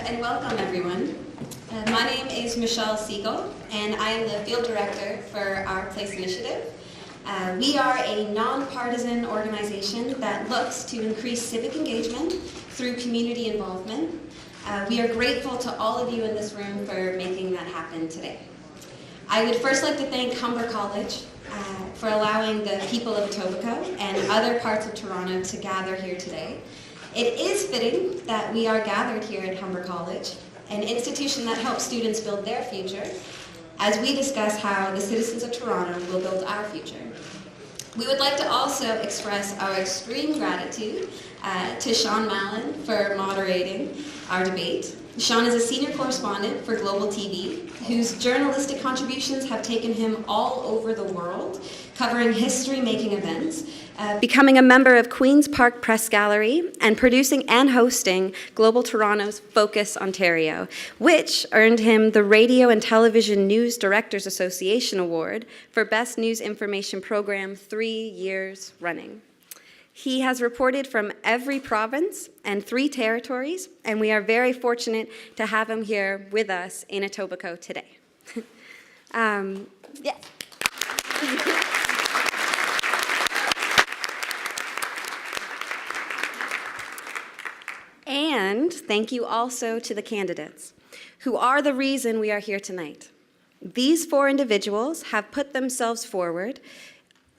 and welcome everyone. My name is Michelle Siegel, and I am the Field Director for Our Place Initiative. We are a nonpartisan organization that looks to increase civic engagement through community involvement. We are grateful to all of you in this room for making that happen today. I would first like to thank Humber College for allowing the people of Etobicoke and other parts of Toronto to gather here today. It is fitting that we are gathered here at Humber College, an institution that helps students build their future, as we discuss how the citizens of Toronto will build our future. We would like to also express our extreme gratitude to Sean Mallon for moderating our debate. Sean is a senior correspondent for Global TV, whose journalistic contributions have taken him all over the world, covering history-making events, becoming a member of Queen's Park Press Gallery, and producing and hosting Global Toronto's Focus Ontario, which earned him the Radio and Television News Directors Association Award for Best News Information Program 3 years running. He has reported from every province and 3 territories, and we are very fortunate to have him here with us in Etobicoke today. Yeah. And thank you also to the candidates, who are the reason we are here tonight. These 4 individuals have put themselves forward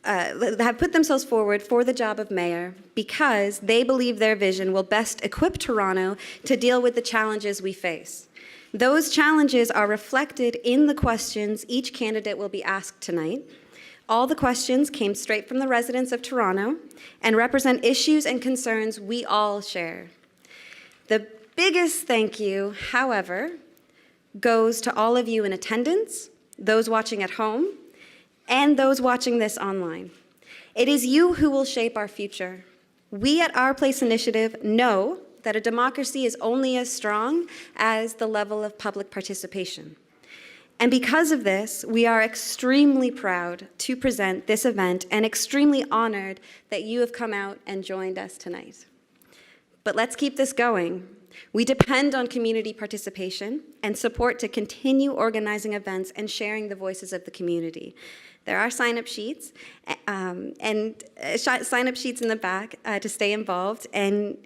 for the job of mayor because they believe their vision will best equip Toronto to deal with the challenges we face. Those challenges are reflected in the questions each candidate will be asked tonight. All the questions came straight from the residents of Toronto and represent issues and concerns we all share. The biggest thank you, however, goes to all of you in attendance, those watching at home, and those watching this online. It is you who will shape our future. We at Our Place Initiative know that a democracy is only as strong as the level of public participation. And because of this, we are extremely proud to present this event and extremely honored that you have come out and joined us tonight. But let's keep this going. We depend on community participation and support to continue organizing events and sharing the voices of the community. There are sign-up sheets sign-up sheets in the back to stay involved and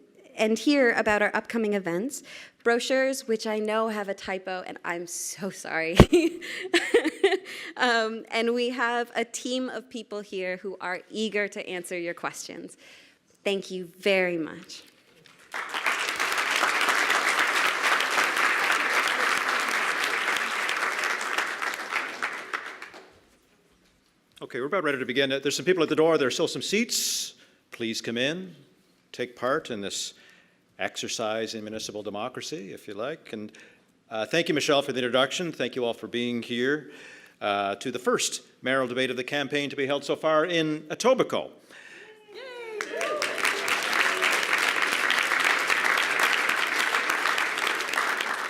hear about our upcoming events. Brochures, which I know have a typo, and I'm so sorry. And we have a team of people here who are eager to answer your questions. Thank you very much. Okay, we're about ready to begin. There's some people at the door. There are still some seats. Please come in, take part in this exercise in municipal democracy, if you like. And thank you, Michelle, for the introduction. Thank you all for being here to the first mayoral debate of the campaign to be held so far in Etobicoke.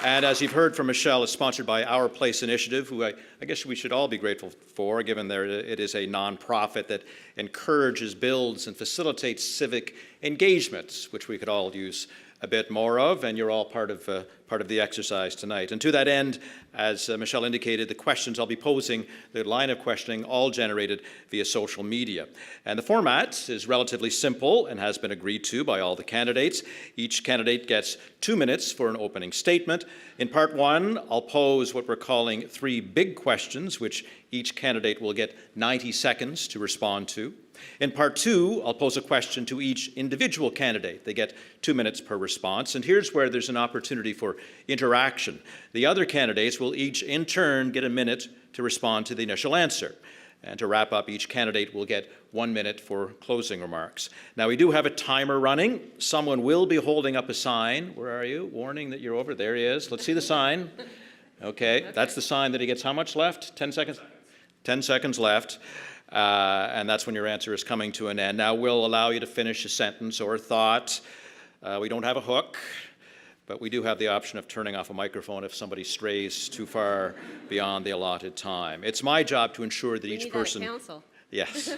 And as you've heard from Michelle, it's sponsored by Our Place Initiative, who I guess we should all be grateful for, given it is a nonprofit that encourages, builds, and facilitates civic engagements, which we could all use a bit more of, and you're all part of the exercise tonight. And to that end, as Michelle indicated, the questions I'll be posing, the line of questioning, all generated via social media. And the format is relatively simple and has been agreed to by all the candidates. Each candidate gets 2 minutes for an opening statement. In part 1, I'll pose what we're calling 3 big questions, which each candidate will get 90 seconds to respond to. In part 2, I'll pose a question to each individual candidate. They get 2 minutes per response, and here's where there's an opportunity for interaction. The other candidates will each in turn get a minute to respond to the initial answer. And to wrap up, each candidate will get 1 minute for closing remarks. Now, we do have a timer running. Someone will be holding up a sign. Where are you? Warning that you're over. There he is. Let's see the sign. Okay, that's the sign that he gets how much left? 10 seconds? 10 seconds left. And that's when your answer is coming to an end. Now, we'll allow you to finish a sentence or a thought. We don't have a hook, but we do have the option of turning off a microphone if somebody strays too far beyond the allotted time. It's my job to ensure that each person... Yes.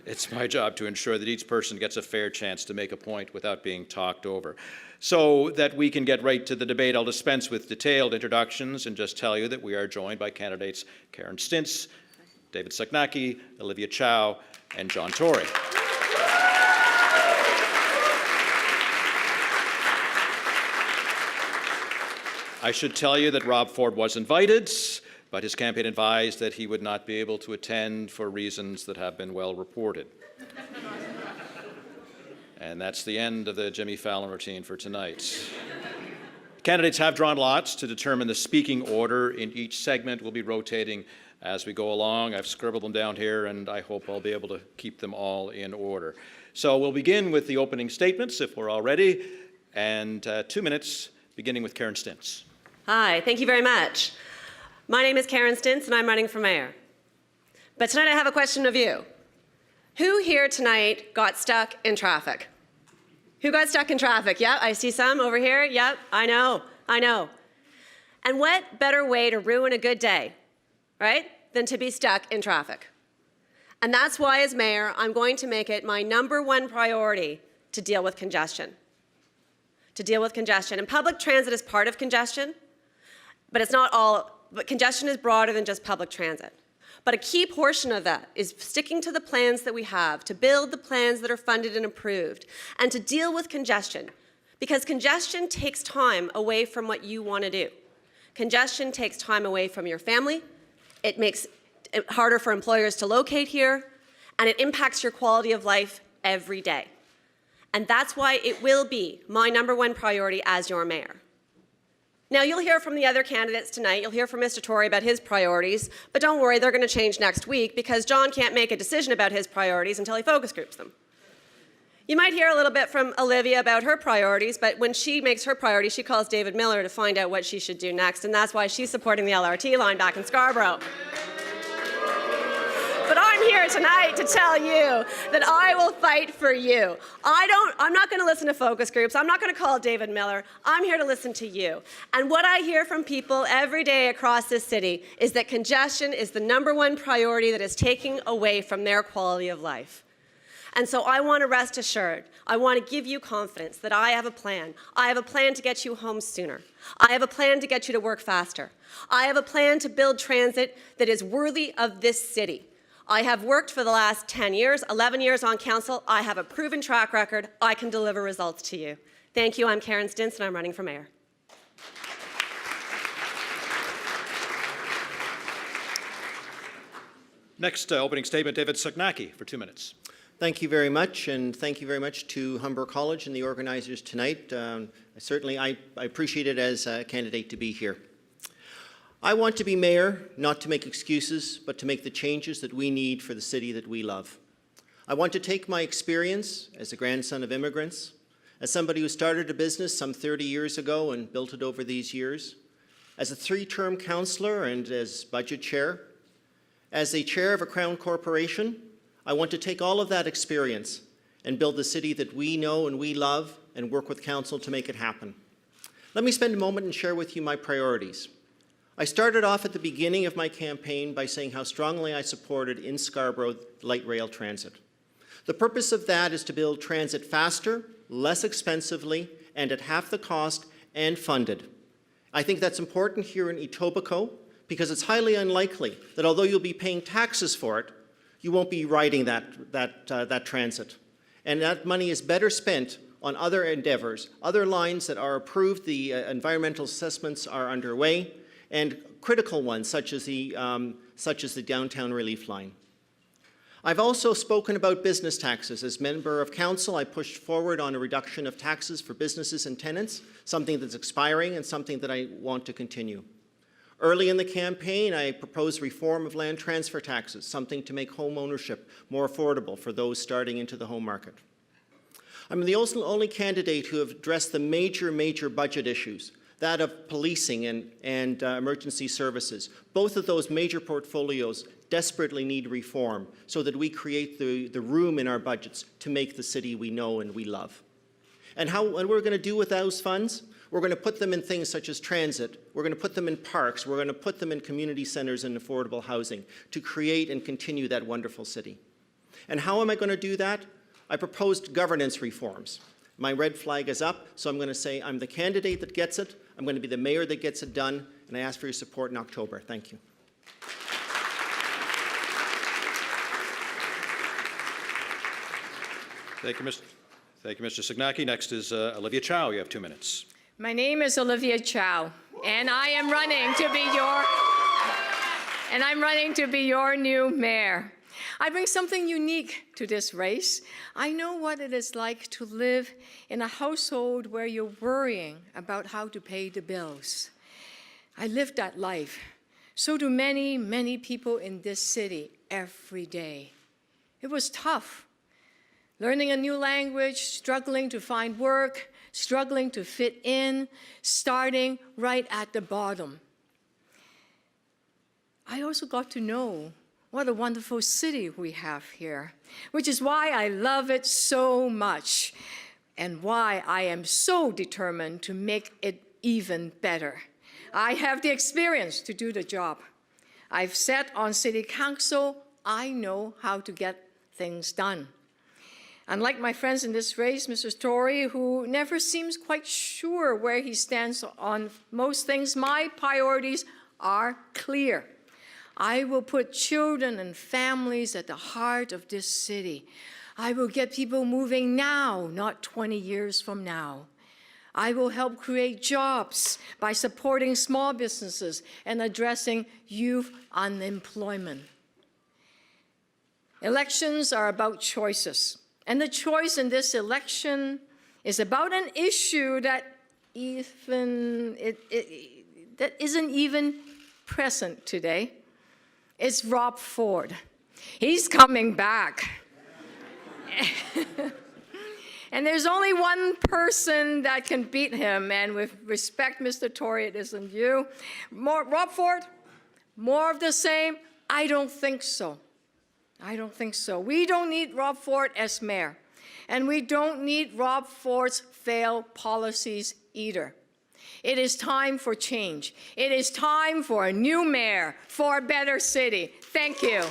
It's my job to ensure that each person gets a fair chance to make a point without being talked over. So that we can get right to the debate, I'll dispense with detailed introductions and just tell you that we are joined by candidates Karen Stintz, David Saknaki, Olivia Chow, and John Tory. I should tell you that Rob Ford was invited, but his campaign advised that he would not be able to attend for reasons that have been well reported. And that's the end of the Jimmy Fallon routine for tonight. Candidates have drawn lots to determine the speaking order in each segment. We'll be rotating as we go along. I've scribbled them down here, and I hope I'll be able to keep them all in order. So we'll begin with the opening statements, if we're all ready, and 2 minutes, beginning with Karen Stintz. Hi, thank you very much. My name is Karen Stintz, and I'm running for mayor. But tonight I have a question of you. Who here tonight got stuck in traffic? Who got stuck in traffic? Yeah, I see some over here. Yep, I know. And what better way to ruin a good day, right, than to be stuck in traffic? And that's why, as mayor, I'm going to make it my #1 priority to deal with congestion. And public transit is part of congestion, but it's not all. But congestion is broader than just public transit. But a key portion of that is sticking to the plans that we have, to build the plans that are funded and approved, and to deal with congestion. Because congestion takes time away from what you want to do. Congestion takes time away from your family. It makes it harder for employers to locate here, and it impacts your quality of life every day. And that's why it will be my #1 priority as your mayor. Now, you'll hear from the other candidates tonight. You'll hear from Mr. Tory about his priorities, but don't worry, they're going to change next week because John can't make a decision about his priorities until he focus groups them. You might hear a little bit from Olivia about her priorities, but when she makes her priorities, she calls David Miller to find out what she should do next, and that's why she's supporting the LRT line back in Scarborough. But I'm here tonight to tell you that I will fight for you. I'm not going to listen to focus groups. I'm not going to call David Miller. I'm here to listen to you. And what I hear from people every day across this city is that congestion is the #1 priority that is taking away from their quality of life. And so I want to rest assured. I want to give you confidence that I have a plan. I have a plan to get you home sooner. I have a plan to get you to work faster. I have a plan to build transit that is worthy of this city. I have worked for the last 10 years, 11 years on council. I have a proven track record. I can deliver results to you. Thank you. I'm Karen Stintz, and I'm running for mayor. Next opening statement, David Saknaki, for 2 minutes. Thank you very much, and thank you very much to Humber College and the organizers tonight. I appreciate it as a candidate to be here. I want to be mayor, not to make excuses, but to make the changes that we need for the city that we love. I want to take my experience as a grandson of immigrants, as somebody who started a business some 30 years ago and built it over these years, as a 3-term councillor and as budget chair, as a chair of a Crown corporation. I want to take all of that experience and build the city that we know and we love and work with council to make it happen. Let me spend a moment and share with you my priorities. I started off at the beginning of my campaign by saying how strongly I supported in Scarborough light rail transit. The purpose of that is to build transit faster, less expensively, and at half the cost and funded. I think that's important here in Etobicoke because it's highly unlikely that although you'll be paying taxes for it, you won't be riding that transit. And that money is better spent on other endeavors, other lines that are approved, the environmental assessments are underway, and critical ones such as the downtown relief line. I've also spoken about business taxes. As member of council, I pushed forward on a reduction of taxes for businesses and tenants, something that's expiring and something that I want to continue. Early in the campaign, I proposed reform of land transfer taxes, something to make home ownership more affordable for those starting into the home market. I'm the only candidate who have addressed the major budget issues, that of policing and emergency services. Both of those major portfolios desperately need reform so that we create the room in our budgets to make the city we know and we love. And what we're going to do with those funds? We're going to put them in things such as transit. We're going to put them in parks. We're going to put them in community centers and affordable housing to create and continue that wonderful city. And how am I going to do that? I proposed governance reforms. My red flag is up, so I'm going to say I'm the candidate that gets it. I'm going to be the mayor that gets it done, and I ask for your support in October. Thank you. Thank you, Mr. Signacki. Next is Olivia Chow. You have 2 minutes. My name is Olivia Chow, and I am running to be your new mayor. I bring something unique to this race. I know what it is like to live in a household where you're worrying about how to pay the bills. I live that life. So do many, many people in this city every day. It was tough. Learning a new language, struggling to find work, struggling to fit in, starting right at the bottom. I also got to know what a wonderful city we have here, which is why I love it so much and why I am so determined to make it even better. I have the experience to do the job. I've sat on city council. I know how to get things done. Unlike my friends in this race, Mr. Tory, who never seems quite sure where he stands on most things, my priorities are clear. I will put children and families at the heart of this city. I will get people moving now, not 20 years from now. I will help create jobs by supporting small businesses and addressing youth unemployment. Elections are about choices. And the choice in this election is about an issue that isn't even present today. It's Rob Ford. He's coming back. And there's only one person that can beat him, and with respect, Mr. Tory, it isn't you. Rob Ford, more of the same? I don't think so. I don't think so. We don't need Rob Ford as mayor, and we don't need Rob Ford's failed policies either. It is time for change. It is time for a new mayor, for a better city. Thank you.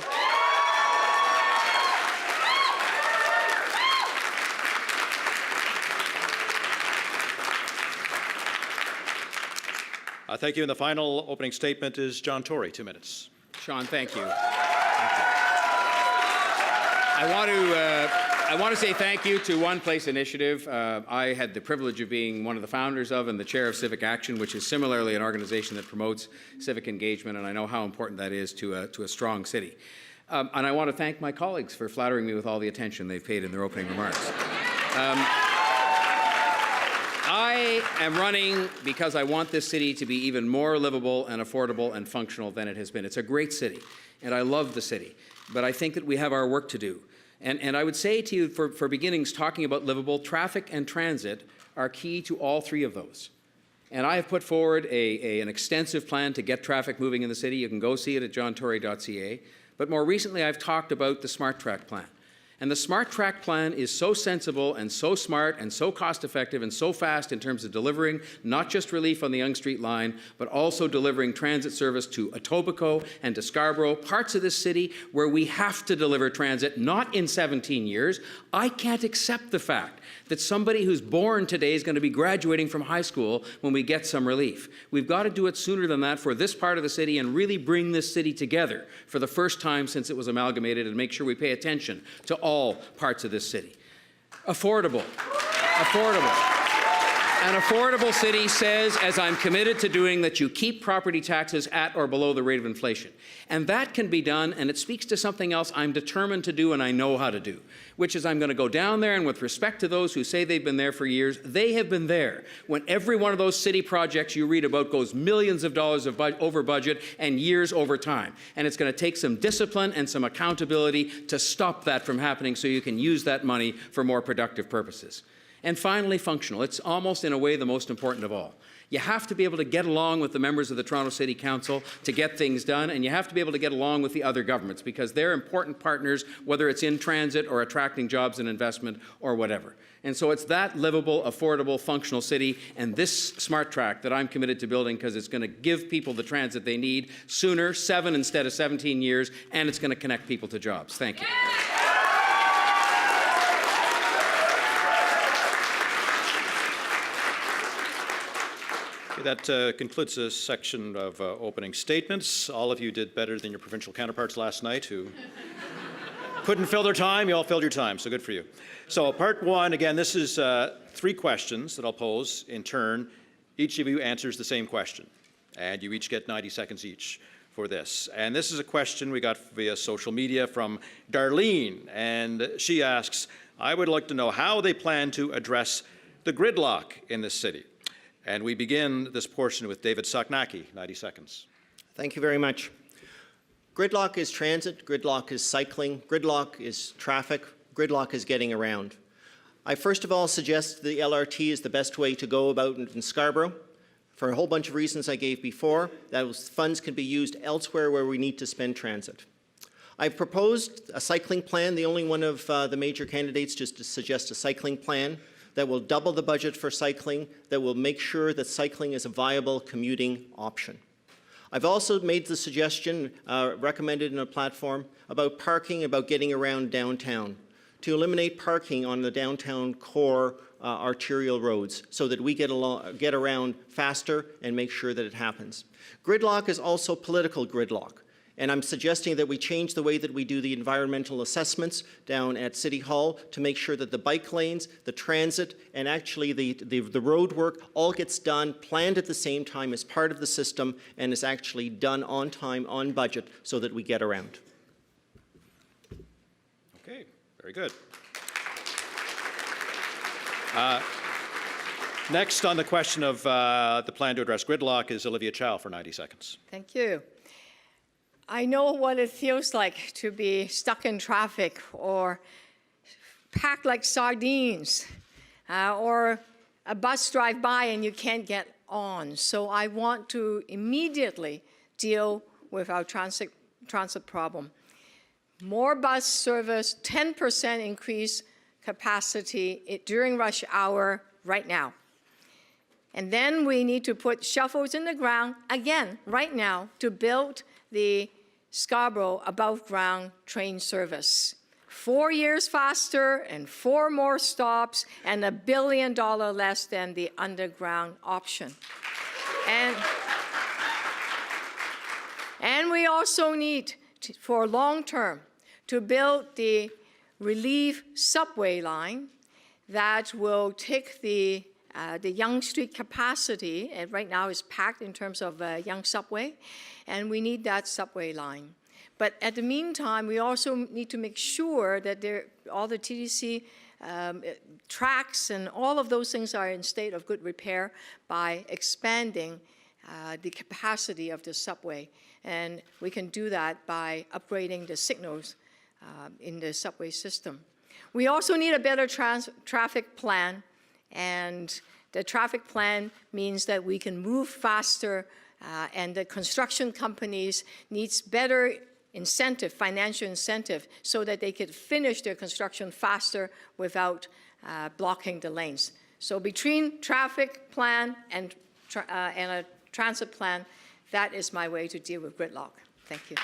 Thank you. And the final opening statement is John Tory, 2 minutes. Sean, thank you. I want to say thank you to One Place Initiative. I had the privilege of being one of the founders of and the chair of Civic Action, which is similarly an organization that promotes civic engagement, and I know how important that is to a strong city. And I want to thank my colleagues for flattering me with all the attention they've paid in their opening remarks. I am running because I want this city to be even more livable and affordable and functional than it has been. It's a great city, and I love the city, but I think that we have our work to do. And I would say to you, for beginnings, talking about livable, traffic and transit are key to all three of those. And I have put forward an extensive plan to get traffic moving in the city. You can go see it at johntory.ca. But more recently, I've talked about the Smart Track plan. And the Smart Track plan is so sensible and so smart and so cost-effective and so fast in terms of delivering not just relief on the Yonge Street line, but also delivering transit service to Etobicoke and to Scarborough, parts of this city where we have to deliver transit, not in 17 years. I can't accept the fact that somebody who's born today is going to be graduating from high school when we get some relief. We've got to do it sooner than that for this part of the city and really bring this city together for the first time since it was amalgamated and make sure we pay attention to all parts of this city. Affordable. An affordable city says, as I'm committed to doing, that you keep property taxes at or below the rate of inflation. And that can be done, and it speaks to something else I'm determined to do and I know how to do, which is I'm going to go down there, and with respect to those who say they've been there for years, they have been there. When every one of those city projects you read about goes millions of dollars over budget and years over time. And it's going to take some discipline and some accountability to stop that from happening so you can use that money for more productive purposes. And finally, functional. It's almost, in a way, the most important of all. You have to be able to get along with the members of the Toronto City Council to get things done, and you have to be able to get along with the other governments because they're important partners, whether it's in transit or attracting jobs and investment or whatever. And so it's that livable, affordable, functional city and this smart track that I'm committed to building because it's going to give people the transit they need sooner, 7 instead of 17 years, and it's going to connect people to jobs. Thank you. That concludes this section of opening statements. All of you did better than your provincial counterparts last night who couldn't fill their time. You all filled your time, so good for you. So part one, again, this is 3 questions that I'll pose in turn. Each of you answers the same question, and you each get 90 seconds each for this. And this is a question we got via social media from Darlene, and she asks, I would like to know how they plan to address the gridlock in this city. And we begin this portion with David Soknacki, 90 seconds. Thank you very much. Gridlock is transit, gridlock is cycling, gridlock is traffic, gridlock is getting around. I first of all suggest the LRT is the best way to go about in Scarborough for a whole bunch of reasons I gave before. Those funds can be used elsewhere where we need to spend transit. I've proposed a cycling plan, the only one of the major candidates just to suggest a cycling plan that will double the budget for cycling, that will make sure that cycling is a viable commuting option. I've also made the suggestion, recommended in a platform, about parking, about getting around downtown, to eliminate parking on the downtown core arterial roads so that we get around faster and make sure that it happens. Gridlock is also political gridlock. And I'm suggesting that we change the way that we do the environmental assessments down at City Hall to make sure that the bike lanes, the transit, and actually the road work all gets done, planned at the same time as part of the system, and is actually done on time, on budget, so that we get around. Okay, very good. Next on the question of the plan to address gridlock is Olivia Chow for 90 seconds. Thank you. I know what it feels like to be stuck in traffic or packed like sardines, or a bus drive by and you can't get on. So I want to immediately deal with our transit problem. More bus service, 10% increase capacity during rush hour right now. And then we need to put shovels in the ground again right now to build the Scarborough above-ground train service. 4 years faster and 4 more stops and $1 billion less than the underground option. And we also need, for long-term, to build the relief subway line that will take the Yonge Street capacity, and right now is packed in terms of Yonge subway, and we need that subway line. But at the meantime, we also need to make sure that all the TDC tracks and all of those things are in state of good repair by expanding the capacity of the subway. And we can do that by upgrading the signals in the subway system. We also need a better traffic plan, and the traffic plan means that we can move faster, and the construction companies needs better incentive, financial incentive, so that they could finish their construction faster without blocking the lanes. So between traffic plan and a transit plan, that is my way to deal with gridlock. Thank you.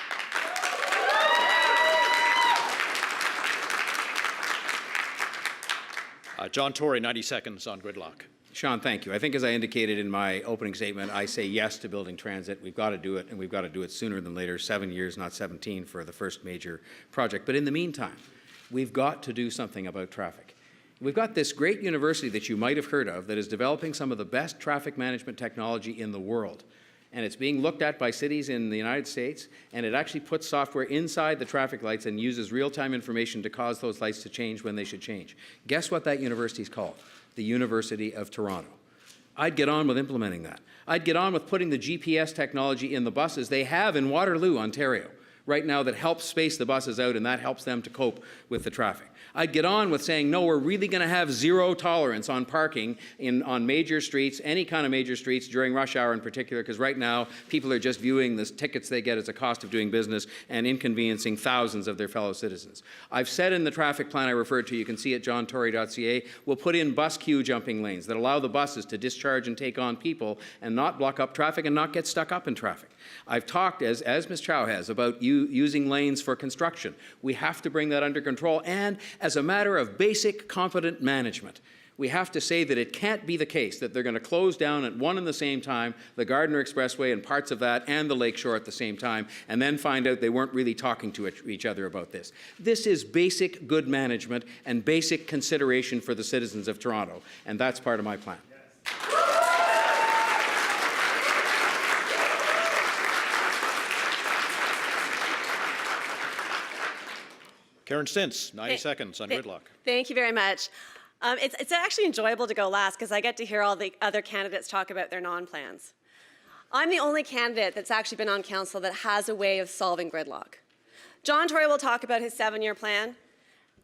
John Tory, 90 seconds on gridlock. Sean, thank you. I think as I indicated in my opening statement, I say yes to building transit. We've got to do it, and we've got to do it sooner than later, 7 years, not 17, for the first major project. But in the meantime, we've got to do something about traffic. We've got this great university that you might have heard of that is developing some of the best traffic management technology in the world. And it's being looked at by cities in the United States, and it actually puts software inside the traffic lights and uses real-time information to cause those lights to change when they should change. Guess what that university is called? The University of Toronto. I'd get on with implementing that. I'd get on with putting the GPS technology in the buses they have in Waterloo, Ontario, right now, that helps space the buses out, and that helps them to cope with the traffic. I'd get on with saying, no, we're really going to have zero tolerance on parking on major streets, any kind of major streets during rush hour in particular, because right now people are just viewing the tickets they get as a cost of doing business and inconveniencing thousands of their fellow citizens. I've said in the traffic plan I referred to, you can see at johntory.ca, we'll put in bus queue jumping lanes that allow the buses to discharge and take on people and not block up traffic and not get stuck up in traffic. I've talked, as Ms. Chow has, about using lanes for construction. We have to bring that under control, and as a matter of basic competent management, we have to say that it can't be the case that they're going to close down at one and the same time the Gardiner Expressway and parts of that and the Lakeshore at the same time, and then find out they weren't really talking to each other about this. This is basic good management and basic consideration for the citizens of Toronto, and that's part of my plan. Karen Stintz, 90 seconds on gridlock. Thank you very much. It's actually enjoyable to go last because I get to hear all the other candidates talk about their non-plans. I'm the only candidate that's actually been on council that has a way of solving gridlock. John Tory will talk about his 7-year plan,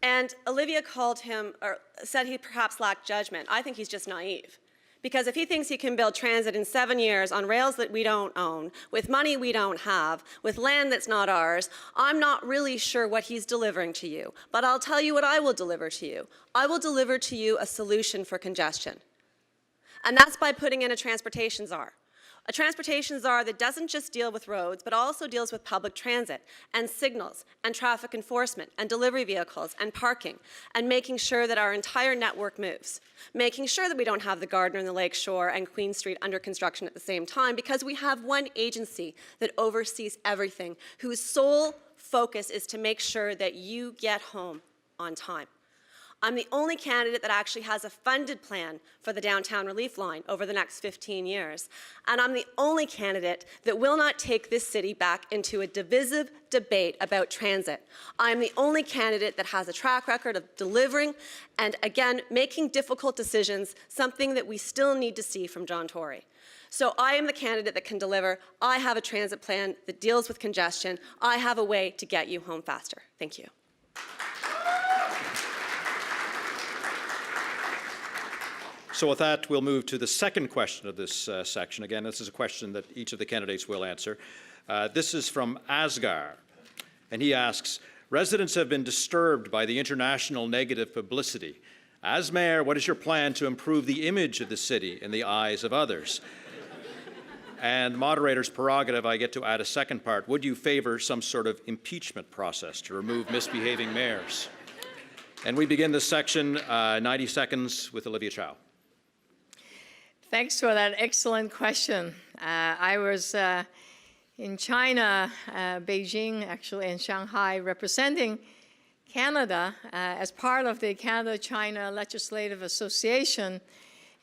and Olivia called him, or said he perhaps lacked judgment. I think he's just naive. Because if he thinks he can build transit in 7 years on rails that we don't own, with money we don't have, with land that's not ours, I'm not really sure what he's delivering to you. But I'll tell you what I will deliver to you. I will deliver to you a solution for congestion. And that's by putting in a transportation czar. A transportation czar that doesn't just deal with roads, but also deals with public transit and signals and traffic enforcement and delivery vehicles and parking and making sure that our entire network moves. Making sure that we don't have the Gardiner and the Lakeshore and Queen Street under construction at the same time, because we have one agency that oversees everything, whose sole focus is to make sure that you get home on time. I'm the only candidate that actually has a funded plan for the downtown relief line over the next 15 years. And I'm the only candidate that will not take this city back into a divisive debate about transit. I'm the only candidate that has a track record of delivering and, again, making difficult decisions, something that we still need to see from John Tory. So I am the candidate that can deliver. I have a transit plan that deals with congestion. I have a way to get you home faster. Thank you. So with that, we'll move to the second question of this section. Again, this is a question that each of the candidates will answer. This is from Asgar, and he asks, residents have been disturbed by the international negative publicity. As mayor, what is your plan to improve the image of the city in the eyes of others? And moderator's prerogative, I get to add a second part. Would you favor some sort of impeachment process to remove misbehaving mayors? And we begin this section, 90 seconds, with Olivia Chow. Thanks for that excellent question. I was in China, Beijing, actually, and Shanghai, representing Canada as part of the Canada-China Legislative Association.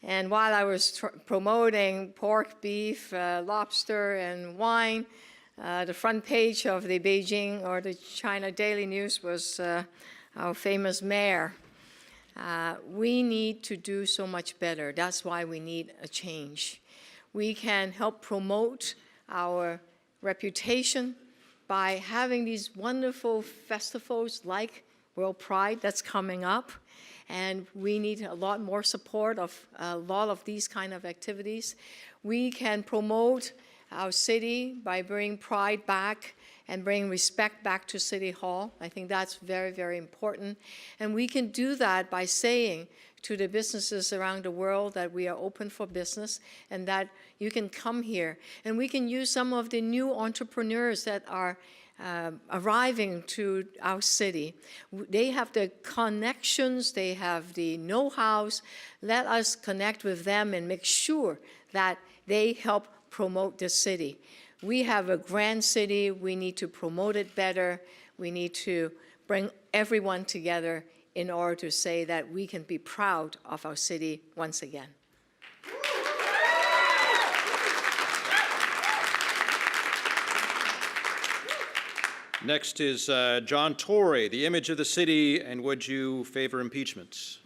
And while I was promoting pork, beef, lobster, and wine, the front page of the Beijing or the China Daily News was our famous mayor. We need to do so much better. That's why we need a change. We can help promote our reputation by having these wonderful festivals like World Pride that's coming up. And we need a lot more support of a lot of these kind of activities. We can promote our city by bringing pride back and bring respect back to City Hall. I think that's very, very important. And we can do that by saying to the businesses around the world that we are open for business and that you can come here. And we can use some of the new entrepreneurs that are arriving to our city. They have the connections, they have the know-hows. Let us connect with them and make sure that they help promote the city. We have a grand city. We need to promote it better. We need to bring everyone together in order to say that we can be proud of our city once again. Next is John Tory, the image of the city, and would you favor impeachments?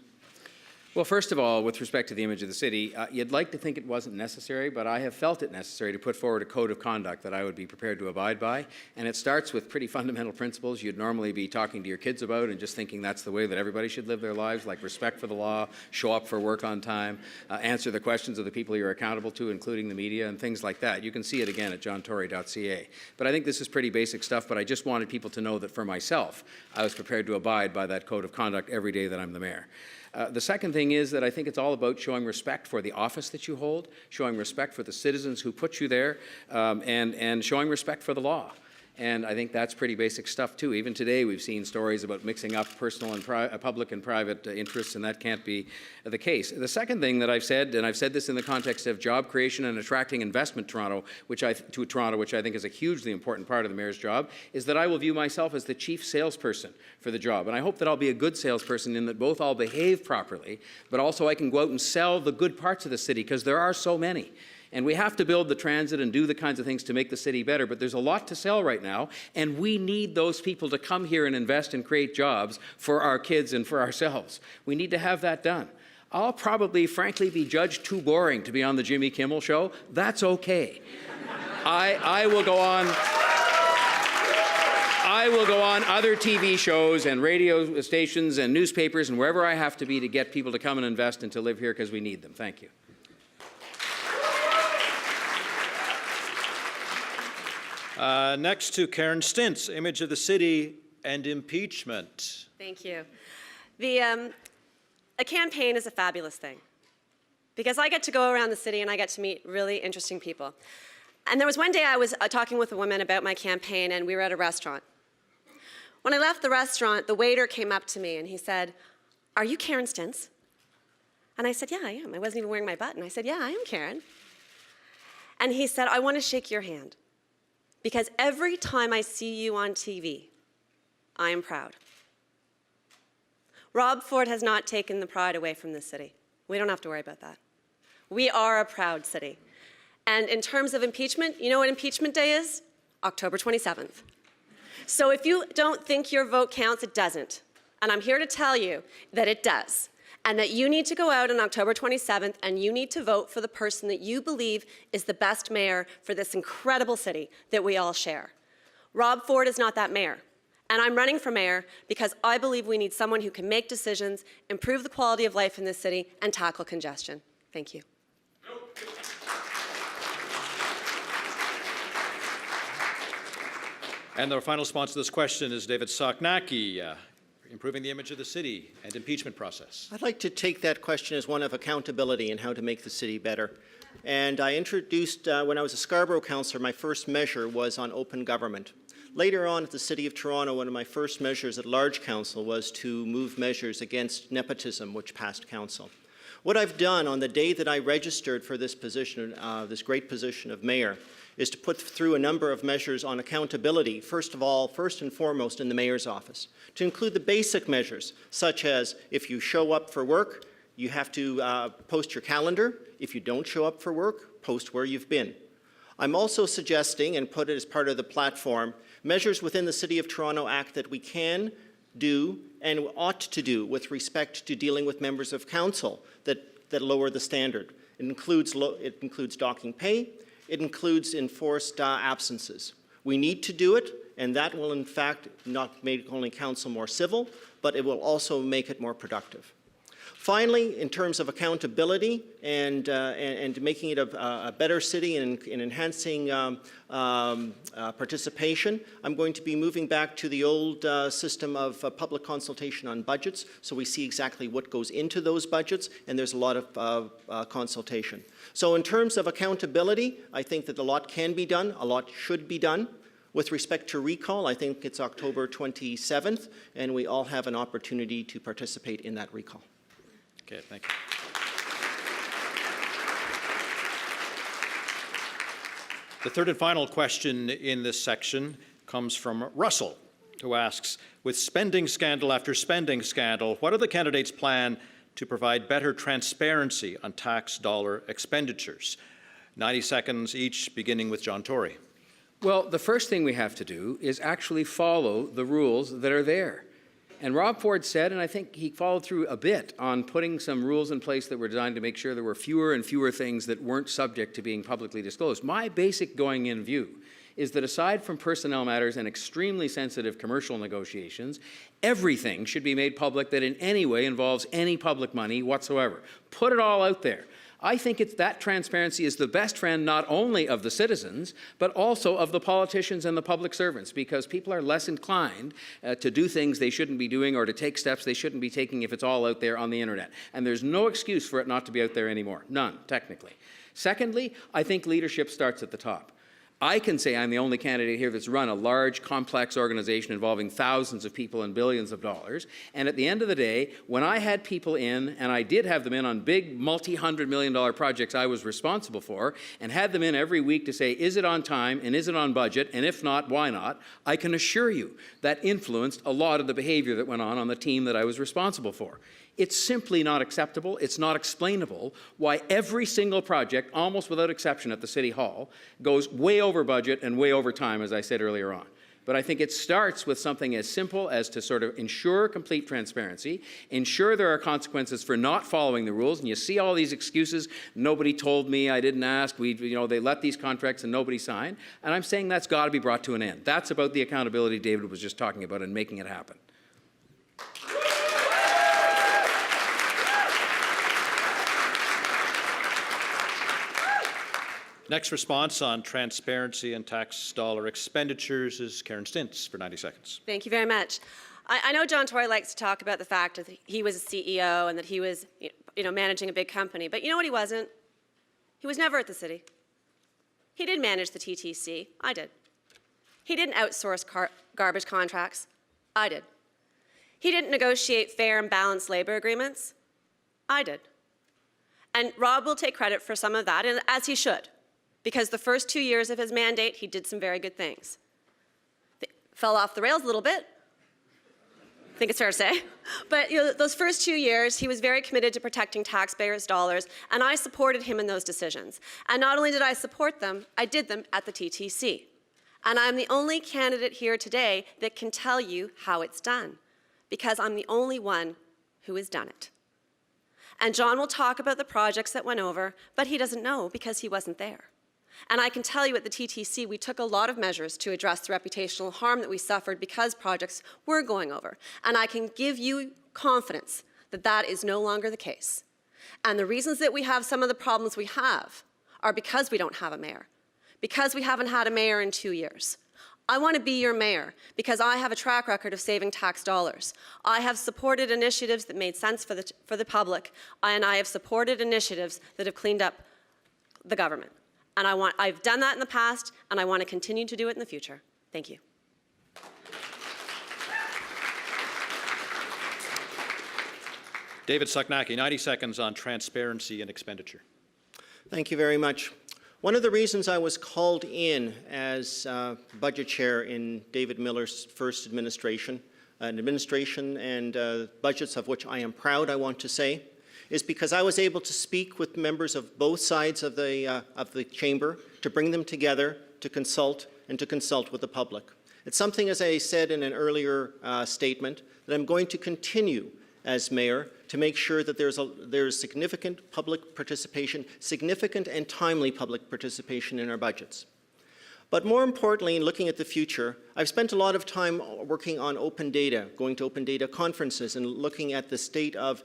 Well, first of all, with respect to the image of the city, you'd like to think it wasn't necessary, but I have felt it necessary to put forward a code of conduct that I would be prepared to abide by. And it starts with pretty fundamental principles you'd normally be talking to your kids about and just thinking that's the way that everybody should live their lives, like respect for the law, show up for work on time, answer the questions of the people you're accountable to, including the media, and things like that. You can see it again at johntory.ca. But I think this is pretty basic stuff, but I just wanted people to know that for myself, I was prepared to abide by that code of conduct every day that I'm the mayor. The second thing is that I think it's all about showing respect for the office that you hold, showing respect for the citizens who put you there, and showing respect for the law. And I think that's pretty basic stuff, too. Even today, we've seen stories about mixing up personal and public and private interests, and that can't be the case. The second thing that I've said, and I've said this in the context of job creation and attracting investment to Toronto, which I think is a hugely important part of the mayor's job, is that I will view myself as the chief salesperson for the job. And I hope that I'll be a good salesperson in that both I'll behave properly, but also I can go out and sell the good parts of the city, because there are so many. And we have to build the transit and do the kinds of things to make the city better, but there's a lot to sell right now, and we need those people to come here and invest and create jobs for our kids and for ourselves. We need to have that done. I'll probably, frankly, be judged too boring to be on the Jimmy Kimmel Show. That's okay. I will go on. I will go on other TV shows and radio stations and newspapers and wherever I have to be to get people to come and invest and to live here, because we need them. Thank you. Next to Karen Stintz, image of the city and impeachment. Thank you. A campaign is a fabulous thing because I get to go around the city and I get to meet really interesting people. And there was one day I was talking with a woman about my campaign, and we were at a restaurant. When I left the restaurant, the waiter came up to me and he said, "Are you Karen Stintz?" And I said, "Yeah, I am." I wasn't even wearing my button. I said, "Yeah, I am Karen." And he said, "I want to shake your hand, because every time I see you on TV, I am proud." Rob Ford has not taken the pride away from this city. We don't have to worry about that. We are a proud city. And in terms of impeachment, you know what impeachment day is? October 27th. So if you don't think your vote counts, it doesn't. And I'm here to tell you that it does. And that you need to go out on October 27th and you need to vote for the person that you believe is the best mayor for this incredible city that we all share. Rob Ford is not that mayor. And I'm running for mayor because I believe we need someone who can make decisions, improve the quality of life in this city, and tackle congestion. Thank you. And our final response to this question is David Soknacki, improving the image of the city and impeachment process. I'd like to take that question as one of accountability and how to make the city better. And I introduced, when I was a Scarborough councillor, my first measure was on open government. Later on at the City of Toronto, one of my first measures at large council was to move measures against nepotism, which passed council. What I've done on the day that I registered for this position, this great position of mayor, is to put through a number of measures on accountability, first and foremost in the mayor's office, to include the basic measures, such as if you show up for work, you have to post your calendar. If you don't show up for work, post where you've been. I'm also suggesting, and put it as part of the platform, measures within the City of Toronto Act that we can do and ought to do with respect to dealing with members of council that lower the standard. It includes docking pay. It includes enforced absences. We need to do it, and that will in fact not make only council more civil, but it will also make it more productive. Finally, in terms of accountability and making it a better city and enhancing participation, I'm going to be moving back to the old system of public consultation on budgets, so we see exactly what goes into those budgets, and there's a lot of consultation. So in terms of accountability, I think that a lot can be done, a lot should be done. With respect to recall, I think it's October 27th, and we all have an opportunity to participate in that recall. Okay, thank you. The third and final question in this section comes from Russell, who asks, with spending scandal after spending scandal, what are the candidates' plan to provide better transparency on tax dollar expenditures? 90 seconds each, beginning with John Tory. Well, the first thing we have to do is actually follow the rules that are there. And Rob Ford said, and I think he followed through a bit on putting some rules in place that were designed to make sure there were fewer and fewer things that weren't subject to being publicly disclosed. My basic going-in view is that aside from personnel matters and extremely sensitive commercial negotiations, everything should be made public that in any way involves any public money whatsoever. Put it all out there. I think that transparency is the best friend not only of the citizens, but also of the politicians and the public servants, because people are less inclined to do things they shouldn't be doing or to take steps they shouldn't be taking if it's all out there on the internet. And there's no excuse for it not to be out there anymore. None, technically. Secondly, I think leadership starts at the top. I can say I'm the only candidate here that's run a large, complex organization involving thousands of people and billions of dollars. And at the end of the day, when I had people in, and I did have them in on big multi-hundred-million-dollar projects I was responsible for, and had them in every week to say, is it on time and is it on budget, and if not, why not, I can assure you that influenced a lot of the behavior that went on the team that I was responsible for. It's simply not acceptable. It's not explainable why every single project, almost without exception at the City Hall, goes way over budget and way over time, as I said earlier on. But I think it starts with something as simple as to sort of ensure complete transparency, ensure there are consequences for not following the rules. And you see all these excuses, nobody told me, I didn't ask, they let these contracts and nobody signed. And I'm saying that's got to be brought to an end. That's about the accountability David was just talking about and making it happen. Next response on transparency and tax dollar expenditures is Karen Stintz for 90 seconds. Thank you very much. I know John Tory likes to talk about the fact that he was a CEO and that he was managing a big company, but you know what he wasn't? He was never at the city. He didn't manage the TTC. I did. He didn't outsource garbage contracts. I did. He didn't negotiate fair and balanced labor agreements. I did. And Rob will take credit for some of that, and as he should, because the first 2 years of his mandate, he did some very good things. They fell off the rails a little bit, I think it's fair to say. But those first 2 years, he was very committed to protecting taxpayers' dollars, and I supported him in those decisions. And not only did I support them, I did them at the TTC. And I'm the only candidate here today that can tell you how it's done, because I'm the only one who has done it. And John will talk about the projects that went over, but he doesn't know because he wasn't there. And I can tell you at the TTC, we took a lot of measures to address the reputational harm that we suffered because projects were going over. And I can give you confidence that that is no longer the case. And the reasons that we have some of the problems we have are because we don't have a mayor, because we haven't had a mayor in 2 years. I want to be your mayor because I have a track record of saving tax dollars. I have supported initiatives that made sense for the public, and I have supported initiatives that have cleaned up the government. And I've done that in the past, and I want to continue to do it in the future. Thank you. David Suknacki, 90 seconds on transparency and expenditure. Thank you very much. One of the reasons I was called in as budget chair in David Miller's first administration, an administration and budgets of which I am proud, I want to say, is because I was able to speak with members of both sides of the chamber, to bring them together, to consult, and to consult with the public. It's something, as I said in an earlier statement, that I'm going to continue as mayor to make sure that there's significant public participation, significant and timely public participation in our budgets. But more importantly, in looking at the future, I've spent a lot of time working on open data, going to open data conferences and looking at the state of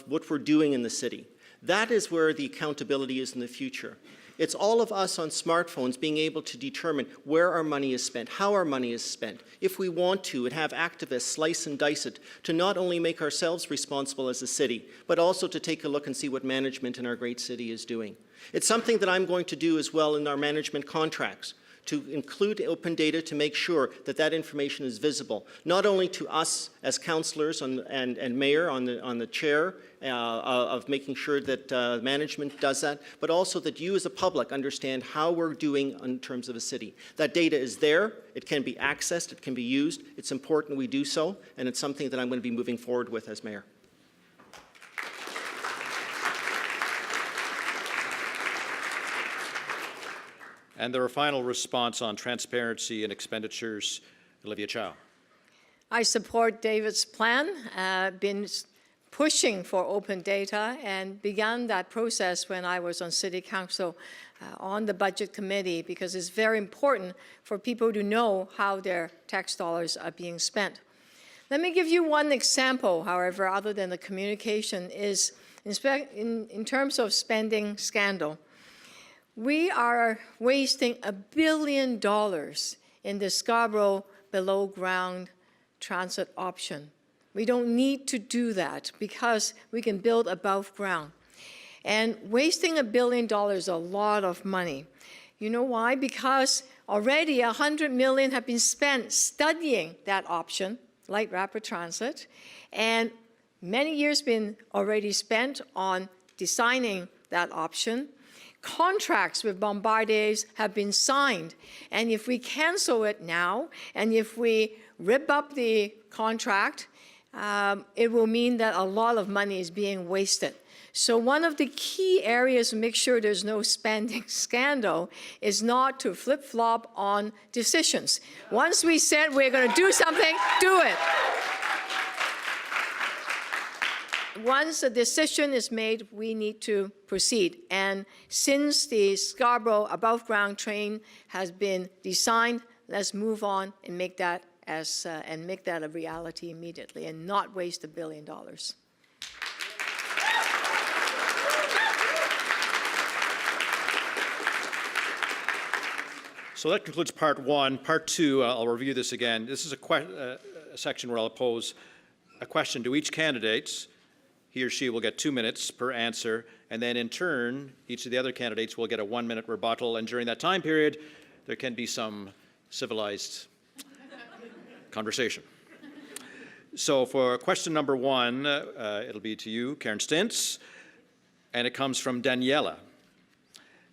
what we're doing in the city. That is where the accountability is in the future. It's all of us on smartphones being able to determine where our money is spent, how our money is spent, if we want to, and have activists slice and dice it to not only make ourselves responsible as a city, but also to take a look and see what management in our great city is doing. It's something that I'm going to do as well in our management contracts, to include open data to make sure that that information is visible, not only to us as councillors and mayor on the chair of making sure that management does that, but also that you as a public understand how we're doing in terms of a city. That data is there, it can be accessed, it can be used, it's important we do so, and it's something that I'm going to be moving forward with as mayor. And their final response on transparency and expenditures, Olivia Chow. I support David's plan, been pushing for open data and began that process when I was on City Council on the Budget Committee, because it's very important for people to know how their tax dollars are being spent. Let me give you one example, however, other than the communication, is in terms of spending scandal. We are wasting $1 billion in the Scarborough below-ground transit option. We don't need to do that because we can build above ground. And wasting $1 billion is a lot of money. You know why? Because already $100 million have been spent studying that option, light rapid transit, and many years been already spent on designing that option. Contracts with bombardiers have been signed, and if we cancel it now, and if we rip up the contract, it will mean that a lot of money is being wasted. So one of the key areas to make sure there's no spending scandal is not to flip-flop on decisions. Once we said we're going to do something, do it. Once a decision is made, we need to proceed. And since the Scarborough above-ground train has been designed, let's move on and make that a reality immediately, and not waste $1 billion. So that concludes part one. Part two, I'll review this again. This is a section where I'll pose a question to each candidate. He or she will get 2 minutes per answer, and then in turn, each of the other candidates will get a 1-minute rebuttal, and during that time period, there can be some civilized conversation. So for question number one, it'll be to you, Karen Stintz, and it comes from Daniela.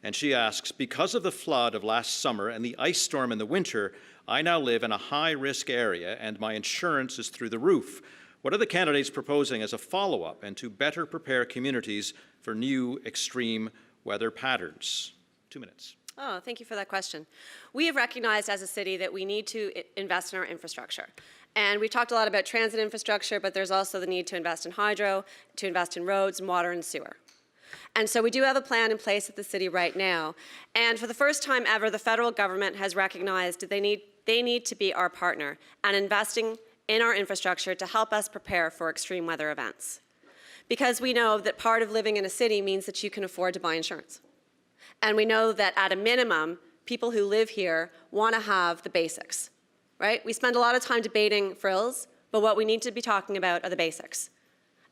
And she asks, because of the flood of last summer and the ice storm in the winter, I now live in a high-risk area and my insurance is through the roof. What are the candidates proposing as a follow-up and to better prepare communities for new extreme weather patterns? 2 minutes. Oh, thank you for that question. We have recognized as a city that we need to invest in our infrastructure. And we've talked a lot about transit infrastructure, but there's also the need to invest in hydro, to invest in roads and water and sewer. And so we do have a plan in place at the city right now. And for the first time ever, the federal government has recognized that they need to be our partner and investing in our infrastructure to help us prepare for extreme weather events. Because we know that part of living in a city means that you can afford to buy insurance. And we know that at a minimum, people who live here want to have the basics, right? We spend a lot of time debating frills, but what we need to be talking about are the basics.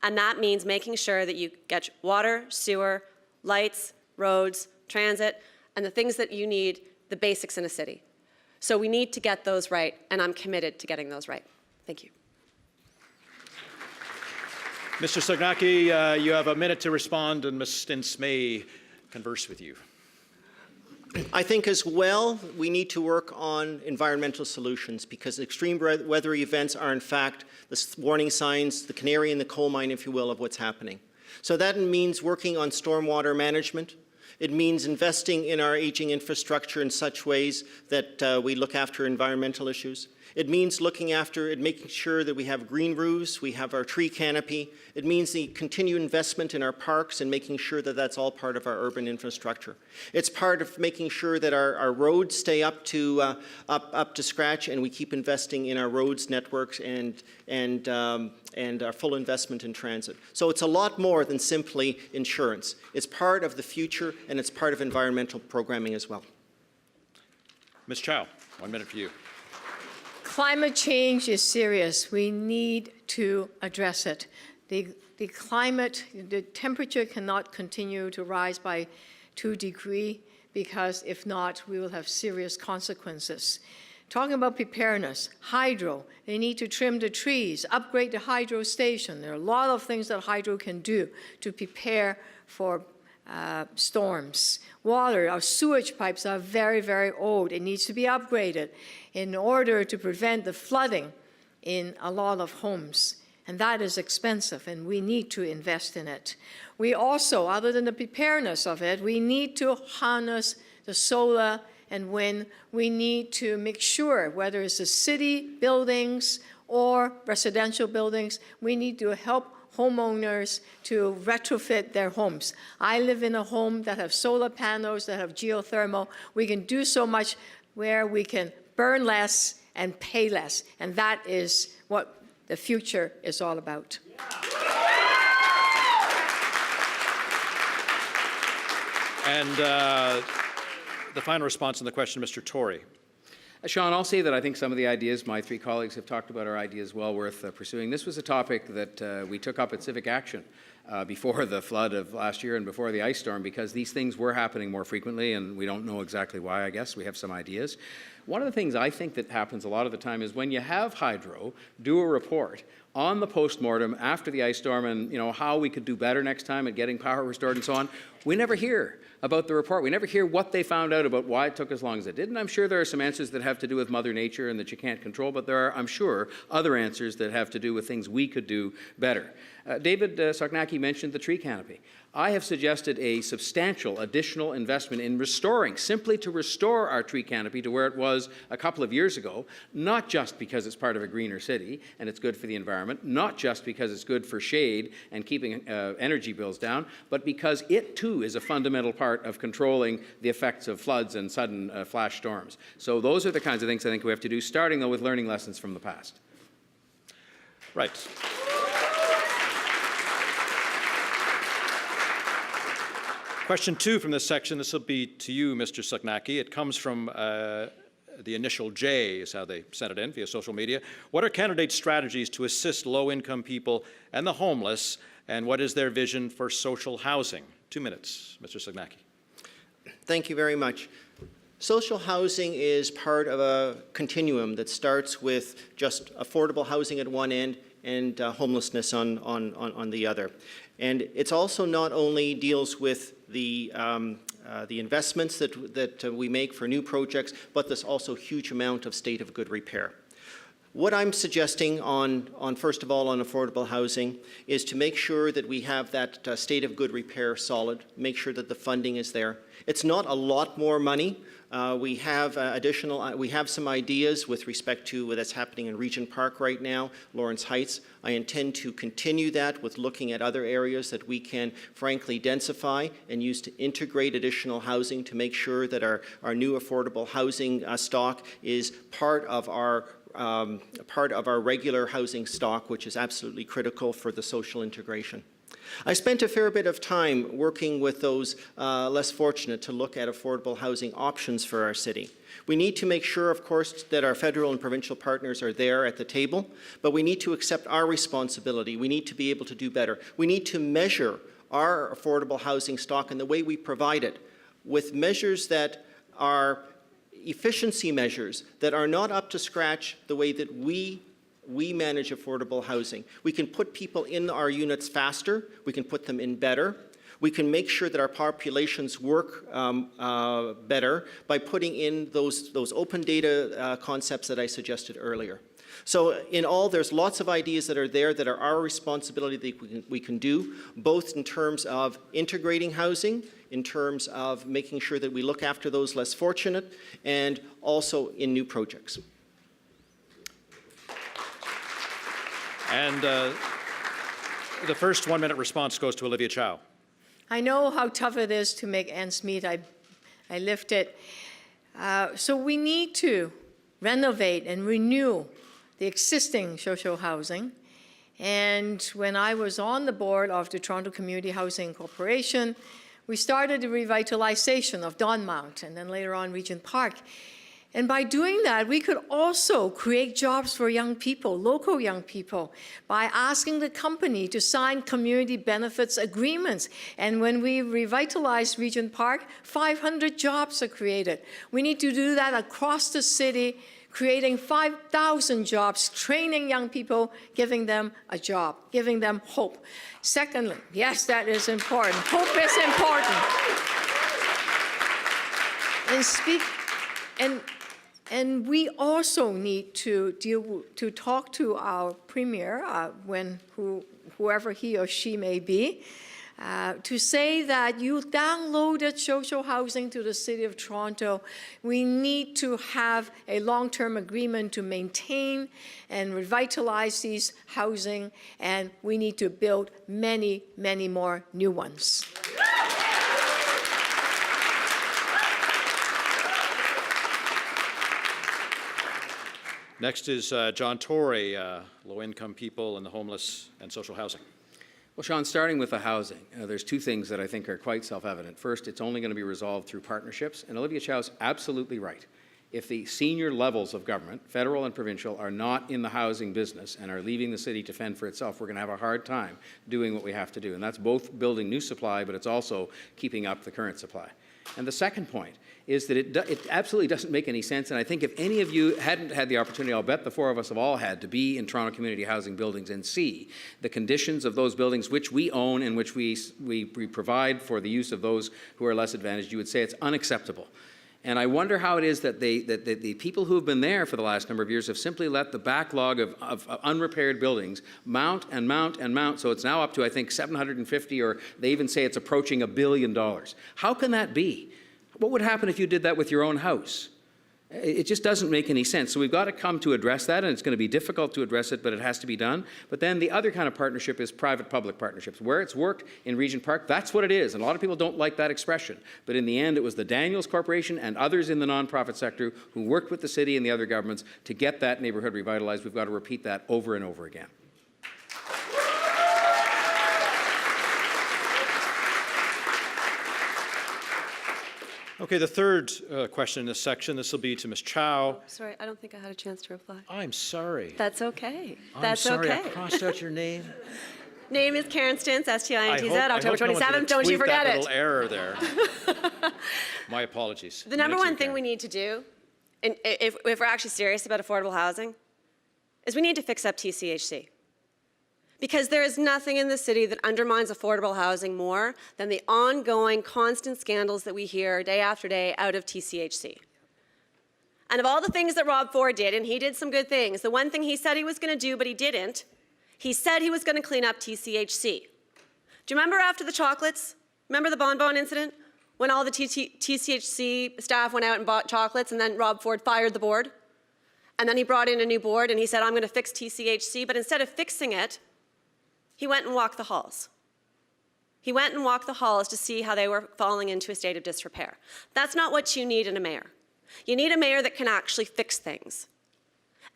And that means making sure that you get water, sewer, lights, roads, transit, and the things that you need, the basics in a city. So we need to get those right, and I'm committed to getting those right. Thank you. Mr. Sagnaki, you have a minute to respond, and Ms. Stintz may converse with you. I think as well, we need to work on environmental solutions, because extreme weather events are in fact the warning signs, the canary in the coal mine, if you will, of what's happening. So that means working on stormwater management. It means investing in our aging infrastructure in such ways that we look after environmental issues. It means looking after and making sure that we have green roofs, we have our tree canopy. It means the continued investment in our parks and making sure that that's all part of our urban infrastructure. It's part of making sure that our roads stay up to scratch, and we keep investing in our roads networks and our full investment in transit. So it's a lot more than simply insurance. It's part of the future, and it's part of environmental programming as well. Ms. Chow, 1 minute for you. Climate change is serious. We need to address it. The temperature cannot continue to rise by 2 degrees, because if not, we will have serious consequences. Talking about preparedness, hydro, they need to trim the trees, upgrade the hydro station. There are a lot of things that hydro can do to prepare for storms. Water, our sewage pipes are very, very old. It needs to be upgraded in order to prevent the flooding in a lot of homes. And that is expensive, and we need to invest in it. We also, other than the preparedness of it, we need to harness the solar and wind. We need to make sure, whether it's the city buildings or residential buildings. We need to help homeowners to retrofit their homes. I live in a home that have solar panels, that have geothermal. We can do so much where we can burn less and pay less, and that is what the future is all about. And the final response on the question, Mr. Tory. Sean, I'll say that I think some of the ideas my three colleagues have talked about are ideas well worth pursuing. This was a topic that we took up at Civic Action before the flood of last year and before the ice storm, because these things were happening more frequently, and we don't know exactly why, I guess. We have some ideas. One of the things I think that happens a lot of the time is when you have hydro do a report on the postmortem after the ice storm and, you know, how we could do better next time at getting power restored and so on, we never hear about the report. We never hear what they found out about why it took as long as it did. And I'm sure there are some answers that have to do with Mother Nature and that you can't control, but there are, I'm sure, other answers that have to do with things we could do better. David Soknacki mentioned the tree canopy. I have suggested a substantial additional investment in restoring, simply to restore our tree canopy to where it was a couple of years ago, not just because it's part of a greener city and it's good for the environment, not just because it's good for shade and keeping energy bills down, but because it too is a fundamental part of controlling the effects of floods and sudden flash storms. So those are the kinds of things I think we have to do, starting though with learning lessons from the past. Right. Question 2 from this section. This will be to you, Mr. Soknacki. It comes from the initial J, is how they sent it in via social media. What are candidates' strategies to assist low-income people and the homeless, and what is their vision for social housing? 2 minutes, Mr. Soknacki. Thank you very much. Social housing is part of a continuum that starts with just affordable housing at one end and homelessness on the other. And it's also not only deals with the investments that we make for new projects, but there's also a huge amount of state of good repair. What I'm suggesting on first of all, on affordable housing is to make sure that we have that state of good repair solid, make sure that the funding is there. It's not a lot more money. We have we have some ideas with respect to what's happening in Regent Park right now, Lawrence Heights. I intend to continue that with looking at other areas that we can frankly densify and use to integrate additional housing to make sure that our new affordable housing stock is part of our regular housing stock, which is absolutely critical for the social integration. I spent a fair bit of time working with those less fortunate to look at affordable housing options for our city. We need to make sure, of course, that our federal and provincial partners are there at the table, but we need to accept our responsibility. We need to be able to do better. We need to measure our affordable housing stock and the way we provide it with measures that are efficiency measures that are not up to scratch the way that we manage affordable housing. We can put people in our units faster. We can put them in better. We can make sure that our populations work better by putting in those open data concepts that I suggested earlier. So in all, there's lots of ideas that are there that are our responsibility that we can do, both in terms of integrating housing, in terms of making sure that we look after those less fortunate, and also in new projects. And the first 1-minute response goes to Olivia Chow. I know how tough it is to make ends meet. I lived it. So we need to renovate and renew the existing social housing. And when I was on the board of the Toronto Community Housing Corporation, we started the revitalization of Donmount and then later on Regent Park. And by doing that, we could also create jobs for young people, local young people, by asking the company to sign community benefits agreements. And when we revitalize Regent Park, 500 jobs are created. We need to do that across the city, creating 5,000 jobs, training young people, giving them a job, giving them hope. Secondly, yes, that is important. Hope is important. And we also need to talk to our premier, whoever he or she may be, to say that you downloaded social housing to the City of Toronto. We need to have a long-term agreement to maintain and revitalize these housing, and we need to build many, many more new ones. Next is John Torrey, low-income people and the homeless and social housing. Well, Sean, starting with the housing, there's two things that I think are quite self-evident. First, it's only going to be resolved through partnerships, and Olivia Chow's absolutely right. If the senior levels of government, federal and provincial, are not in the housing business and are leaving the city to fend for itself, we're going to have a hard time doing what we have to do. And that's both building new supply, but it's also keeping up the current supply. And the second point is that it absolutely doesn't make any sense. And I think if any of you hadn't had the opportunity, I'll bet the four of us have all had, to be in Toronto community housing buildings and see the conditions of those buildings which we own and which we provide for the use of those who are less advantaged, you would say it's unacceptable. And I wonder how it is that the people who have been there for the last number of years have simply let the backlog of unrepaired buildings mount and mount and mount. So it's now up to, I think, 750, or they even say it's approaching $1 billion. How can that be? What would happen if you did that with your own house? It just doesn't make any sense. So we've got to come to address that, and it's going to be difficult to address it, but it has to be done. But then the other kind of partnership is private-public partnerships. Where it's worked in Regent Park, that's what it is. And a lot of people don't like that expression. But in the end, it was the Daniels Corporation and others in the nonprofit sector who worked with the city and the other governments to get that neighborhood revitalized. We've got to repeat that over and over again. Okay, the third question in this section, this will be to Ms. Chow. Sorry, I don't think I had a chance to reply. I'm sorry. That's okay. I'm sorry, I crossed out your name. Name is Karen Stintz, STINTZ, October no one's gonna 27th. Don't you tweet forget that it. little error there. My apologies. The number one thing we need to do, and if we're actually serious about affordable housing, is we need to fix up TCHC. Because there is nothing in the city that undermines affordable housing more than the ongoing, constant scandals that we hear day after day out of TCHC. And of all the things that Rob Ford did, and he did some good things, the one thing he said he was going to do, but he didn't, he said he was going to clean up TCHC. Do you remember after the chocolates? Remember the bonbon incident? When all the TCHC staff went out and bought chocolates, and then Rob Ford fired the board? And then he brought in a new board, and he said, I'm going to fix TCHC, but instead of fixing it, he went and walked the halls. He went and walked the halls to see how they were falling into a state of disrepair. That's not what you need in a mayor. You need a mayor that can actually fix things.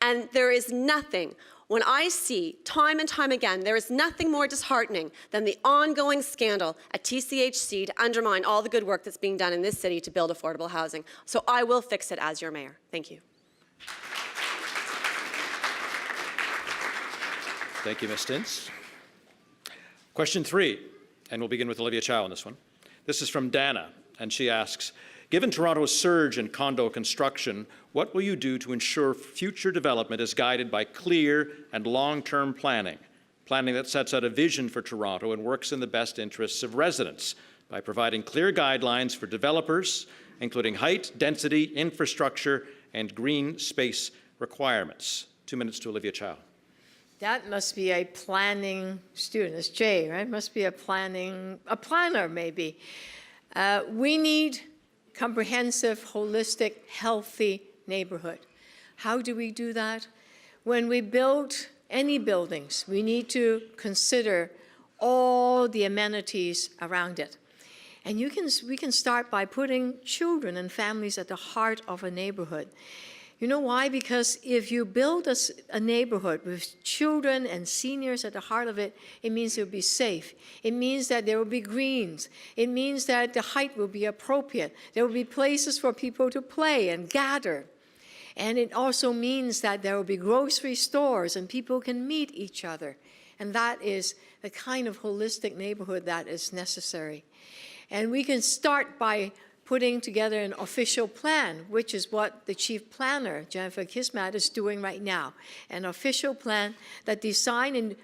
And there is nothing, when I see time and time again, there is nothing more disheartening than the ongoing scandal at TCHC to undermine all the good work that's being done in this city to build affordable housing. So I will fix it as your mayor. Thank you. Thank you, Ms. Stintz. Question 3, and we'll begin with Olivia Chow on this one. This is from Dana, and she asks, given Toronto's surge in condo construction, what will you do to ensure future development is guided by clear and long-term planning that sets out a vision for Toronto and works in the best interests of residents by providing clear guidelines for developers, including height, density, infrastructure, and green space requirements? 2 minutes to Olivia Chow. That must be a planning student. It's Jay, right? Must be a planner maybe. We need comprehensive, holistic, healthy neighborhood. How do we do that? When we build any buildings, we need to consider all the amenities around it. And we can start by putting children and families at the heart of a neighborhood. You know why? Because if you build a neighborhood with children and seniors at the heart of it, it means it will be safe. It means that there will be greens. It means that the height will be appropriate. There will be places for people to play and gather. And it also means that there will be grocery stores and people can meet each other. And that is the kind of holistic neighborhood that is necessary. And we can start by putting together an official plan, which is what the chief planner, Jennifer Kismat, is doing right now. An official plan that design in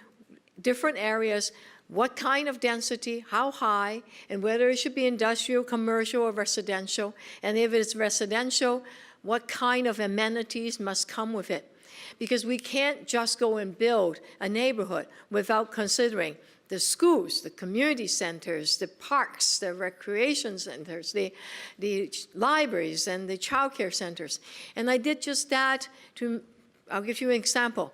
different areas what kind of density, how high, and whether it should be industrial, commercial, or residential. And if it's residential, what kind of amenities must come with it. Because we can't just go and build a neighborhood without considering the schools, the community centers, the parks, the recreation centers, the libraries, and the childcare centers. And I did just that I'll give you an example.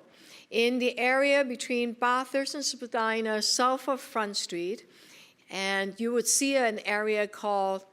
In the area between Bathurst and Spadina, south of Front Street, and you would see an area called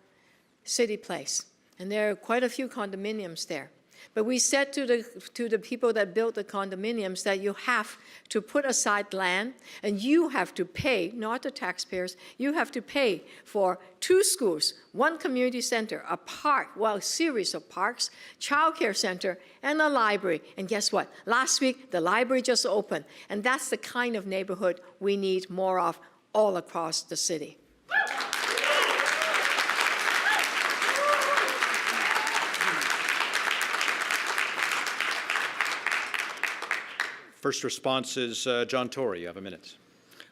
City Place. And there are quite a few condominiums there. But we said to the people that built the condominiums that you have to put aside land, and you have to pay, not the taxpayers, you have to pay for 2 schools, 1 community center, a park, well, a series of parks, childcare center, and a library. And guess what? Last week, the library just opened. And that's the kind of neighborhood we need more of all across the city. First response is John Tory. You have a minute.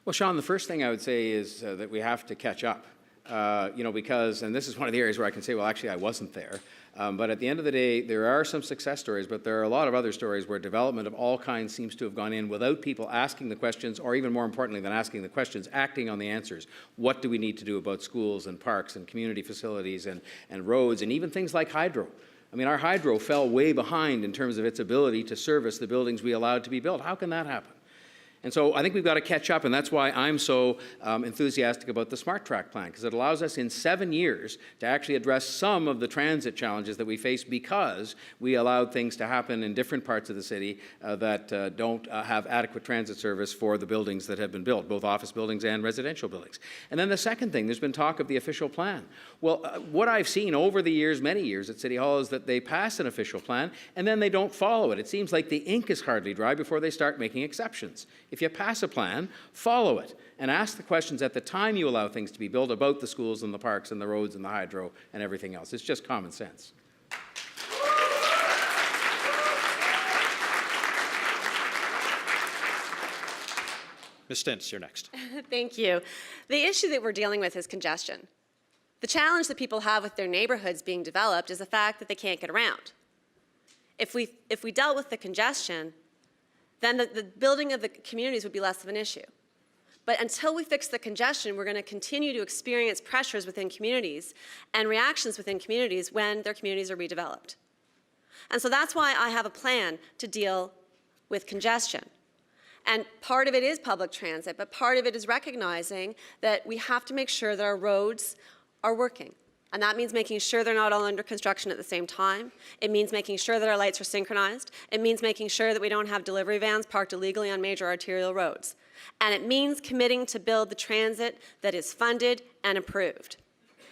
Well, Sean, the first thing I would say is that we have to catch up, because, and this is one of the areas where I can say, well, actually, I wasn't there. But at the end of the day, there are some success stories, but there are a lot of other stories where development of all kinds seems to have gone in without people asking the questions, or even more importantly than asking the questions, acting on the answers. What do we need to do about schools and parks and community facilities and roads and even things like hydro? I mean, our hydro fell way behind in terms of its ability to service the buildings we allowed to be built. How can that happen? And so I think we've got to catch up, and that's why I'm so enthusiastic about the Smart Track plan, because it allows us in 7 years to actually address some of the transit challenges that we face because we allowed things to happen in different parts of the city that don't have adequate transit service for the buildings that have been built, both office buildings and residential buildings. And then the second thing, there's been talk of the official plan. Well, what I've seen over the years, many years at City Hall, is that they pass an official plan and then they don't follow it. It seems like the ink is hardly dry before they start making exceptions. If you pass a plan, follow it, and ask the questions at the time you allow things to be built about the schools and the parks and the roads and the hydro and everything else. It's just common sense. Ms. Stintz, you're next. Thank you. The issue that we're dealing with is congestion. The challenge that people have with their neighborhoods being developed is the fact that they can't get around. If we dealt with the congestion, then the building of the communities would be less of an issue. But until we fix the congestion, we're going to continue to experience pressures within communities and reactions within communities when their communities are redeveloped. And so that's why I have a plan to deal with congestion. And part of it is public transit, but part of it is recognizing that we have to make sure that our roads are working. And that means making sure they're not all under construction at the same time. It means making sure that our lights are synchronized. It means making sure that we don't have delivery vans parked illegally on major arterial roads. And it means committing to build the transit that is funded and approved.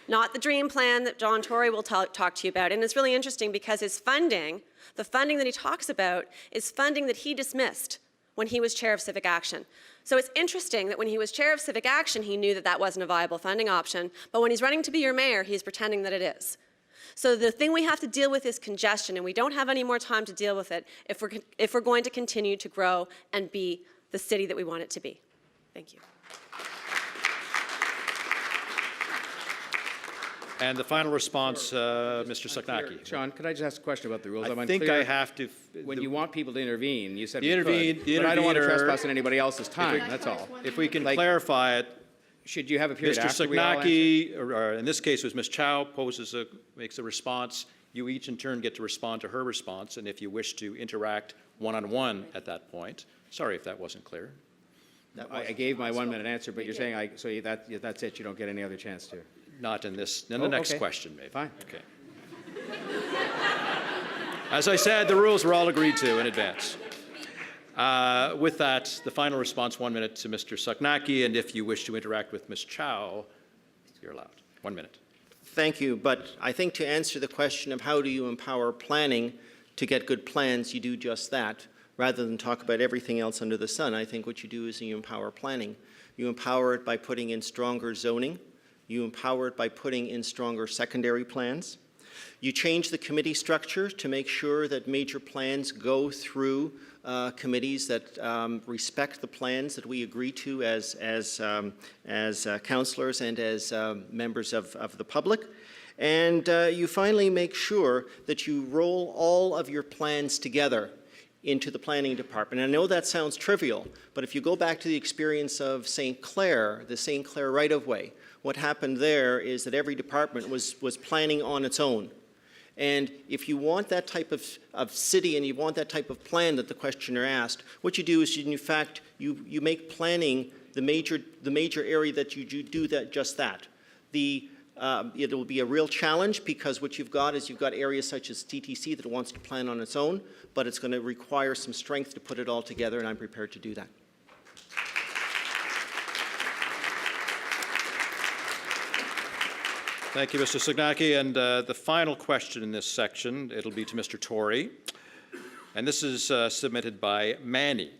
Not the dream plan that John Tory will talk to you about. And it's really interesting because his funding, the funding that he talks about, is funding that he dismissed when he was chair of Civic Action. So it's interesting that when he was chair of Civic Action, he knew that that wasn't a viable funding option, but when he's running to be your mayor, he's pretending that it is. So the thing we have to deal with is congestion, and we don't have any more time to deal with it if we're going to continue to grow and be the city that we want it to be. Thank you. And the final response, Mr. Saknaki. Sean, could I just ask a question about the rules? I think I have to. When you want people to intervene, you said The we intervene- could, the but I don't want to intervener- trespass on anybody else's time, that's all. If we can Like- clarify it, Should you have a period Mr. after we all answer? Saknaki, or in this case it was Ms. Chow, makes a response. You each in turn get to respond to her response, and if you wish to interact one-on-one at that point. Sorry if that wasn't clear. I gave my 1 minute answer, but you're saying, so that's it, you don't get any other chance to? Not in this, in Oh, the next okay. question, maybe. Fine. Okay. As I said, the rules were all agreed to in advance. With that, the final response, 1 minute to Mr. Saknaki, and if you wish to interact with Ms. Chow, you're allowed. 1 minute. Thank you, but I think to answer the question of how do you empower planning to get good plans, you do just that. Rather than talk about everything else under the sun, I think what you do is you empower planning. You empower it by putting in stronger zoning. You empower it by putting in stronger secondary plans. You change the committee structure to make sure that major plans go through committees that respect the plans that we agree to as councillors and as members of the public. And you finally make sure that you roll all of your plans together into the planning department. And I know that sounds trivial, but if you go back to the experience of St. Clair, the St. Clair right-of-way, what happened there is that every department was planning on its own. And if you want that type of city and you want that type of plan that the questioner asked, what you do is, in fact, you make planning the major area that you do just that. It will be a real challenge because what you've got is you've got areas such as TTC that wants to plan on its own, but it's going to require some strength to put it all together, and I'm prepared to do that. Thank you, Mr. Signacki. And the final question in this section, it'll be to Mr. Tory. And this is submitted by Manny,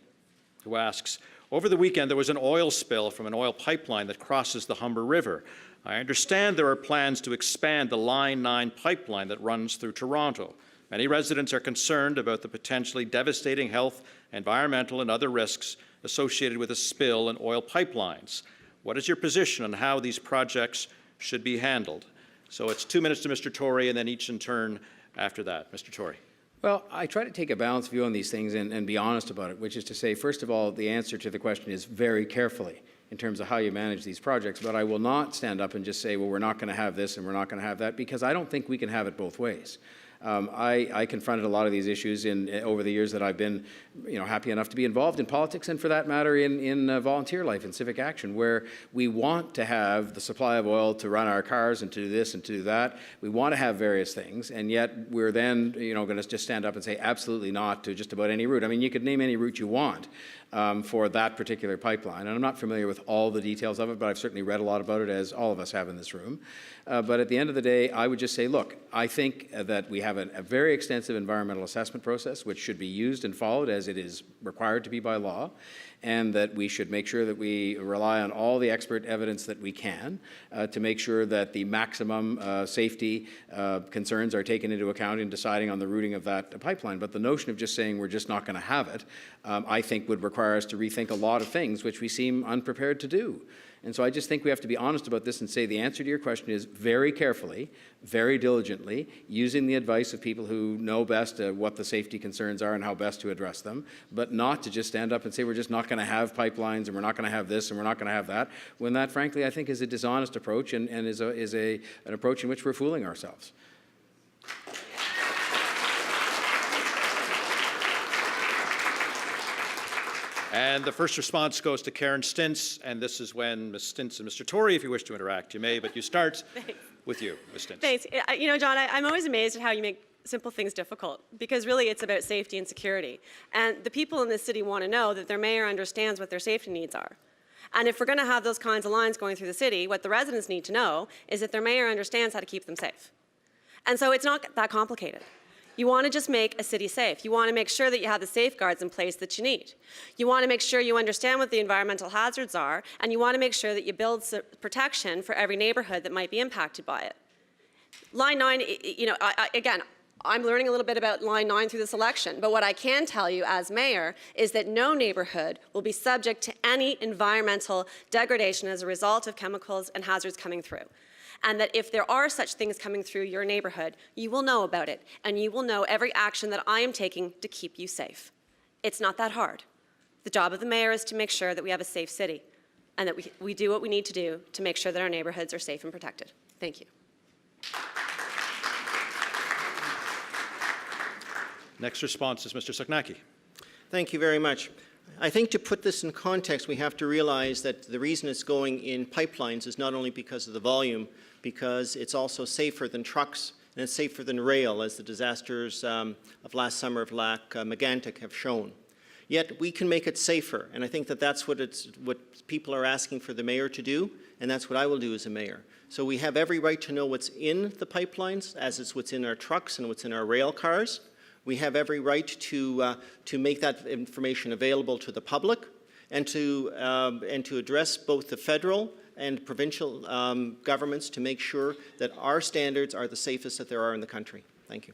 who asks, over the weekend there was an oil spill from an oil pipeline that crosses the Humber River. I understand there are plans to expand the Line 9 pipeline that runs through Toronto. Many residents are concerned about the potentially devastating health, environmental, and other risks associated with a spill in oil pipelines. What is your position on how these projects should be handled? So it's 2 minutes to Mr. Tory, and then each in turn after that. Mr. Tory. Well, I try to take a balanced view on these things and be honest about it, which is to say, first of all, the answer to the question is very carefully in terms of how you manage these projects. But I will not stand up and just say, well, we're not going to have this and we're not going to have that, because I don't think we can have it both ways. I confronted a lot of these issues over the years that I've been, happy enough to be involved in politics, and for that matter in volunteer life, in civic action, where we want to have the supply of oil to run our cars and to do this and to do that. We want to have various things, and yet we're then, going to just stand up and say absolutely not to just about any route. I mean, you could name any route you want for that particular pipeline, and I'm not familiar with all the details of it, but I've certainly read a lot about it, as all of us have in this room. But at the end of the day, I would just say, look, I think that we have a very extensive environmental assessment process, which should be used and followed as it is required to be by law, and that we should make sure that we rely on all the expert evidence that we can to make sure that the maximum safety concerns are taken into account in deciding on the routing of that pipeline. But the notion of just saying we're just not going to have it, I think would require us to rethink a lot of things which we seem unprepared to do. And so I just think we have to be honest about this and say the answer to your question is very carefully, very diligently, using the advice of people who know best what the safety concerns are and how best to address them, but not to just stand up and say we're just not going to have pipelines and we're not going to have this and we're not going to have that, when that, frankly, I think is a dishonest approach and is an approach in which we're fooling ourselves. And the first response goes to Karen Stintz, and this is when Ms. Stintz and Mr. Tory, if you wish to interact, you may, but you start with you, Ms. Stintz. Thanks. John, I'm always amazed at how you make simple things difficult, because really it's about safety and security. And the people in this city want to know that their mayor understands what their safety needs are. And if we're going to have those kinds of lines going through the city, what the residents need to know is that their mayor understands how to keep them safe. And so it's not that complicated. You want to just make a city safe. You want to make sure that you have the safeguards in place that you need. You want to make sure you understand what the environmental hazards are, and you want to make sure that you build protection for every neighborhood that might be impacted by it. Line 9, again, I'm learning a little bit about Line 9 through this election, but what I can tell you as mayor is that no neighborhood will be subject to any environmental degradation as a result of chemicals and hazards coming through. And that if there are such things coming through your neighborhood, you will know about it, and you will know every action that I am taking to keep you safe. It's not that hard. The job of the mayor is to make sure that we have a safe city, and that we do what we need to do to make sure that our neighborhoods are safe and protected. Thank you. Next response is Mr. Signacki. Thank you very much. I think to put this in context, we have to realize that the reason it's going in pipelines is not only because of the volume, because it's also safer than trucks and it's safer than rail, as the disasters of last summer of Lac Megantic have shown. Yet we can make it safer, and I think that that's what people are asking for the mayor to do, and that's what I will do as a mayor. So we have every right to know what's in the pipelines, as is what's in our trucks and what's in our rail cars. We have every right to make that information available to the public and to address both the federal and provincial governments to make sure that our standards are the safest that there are in the country. Thank you.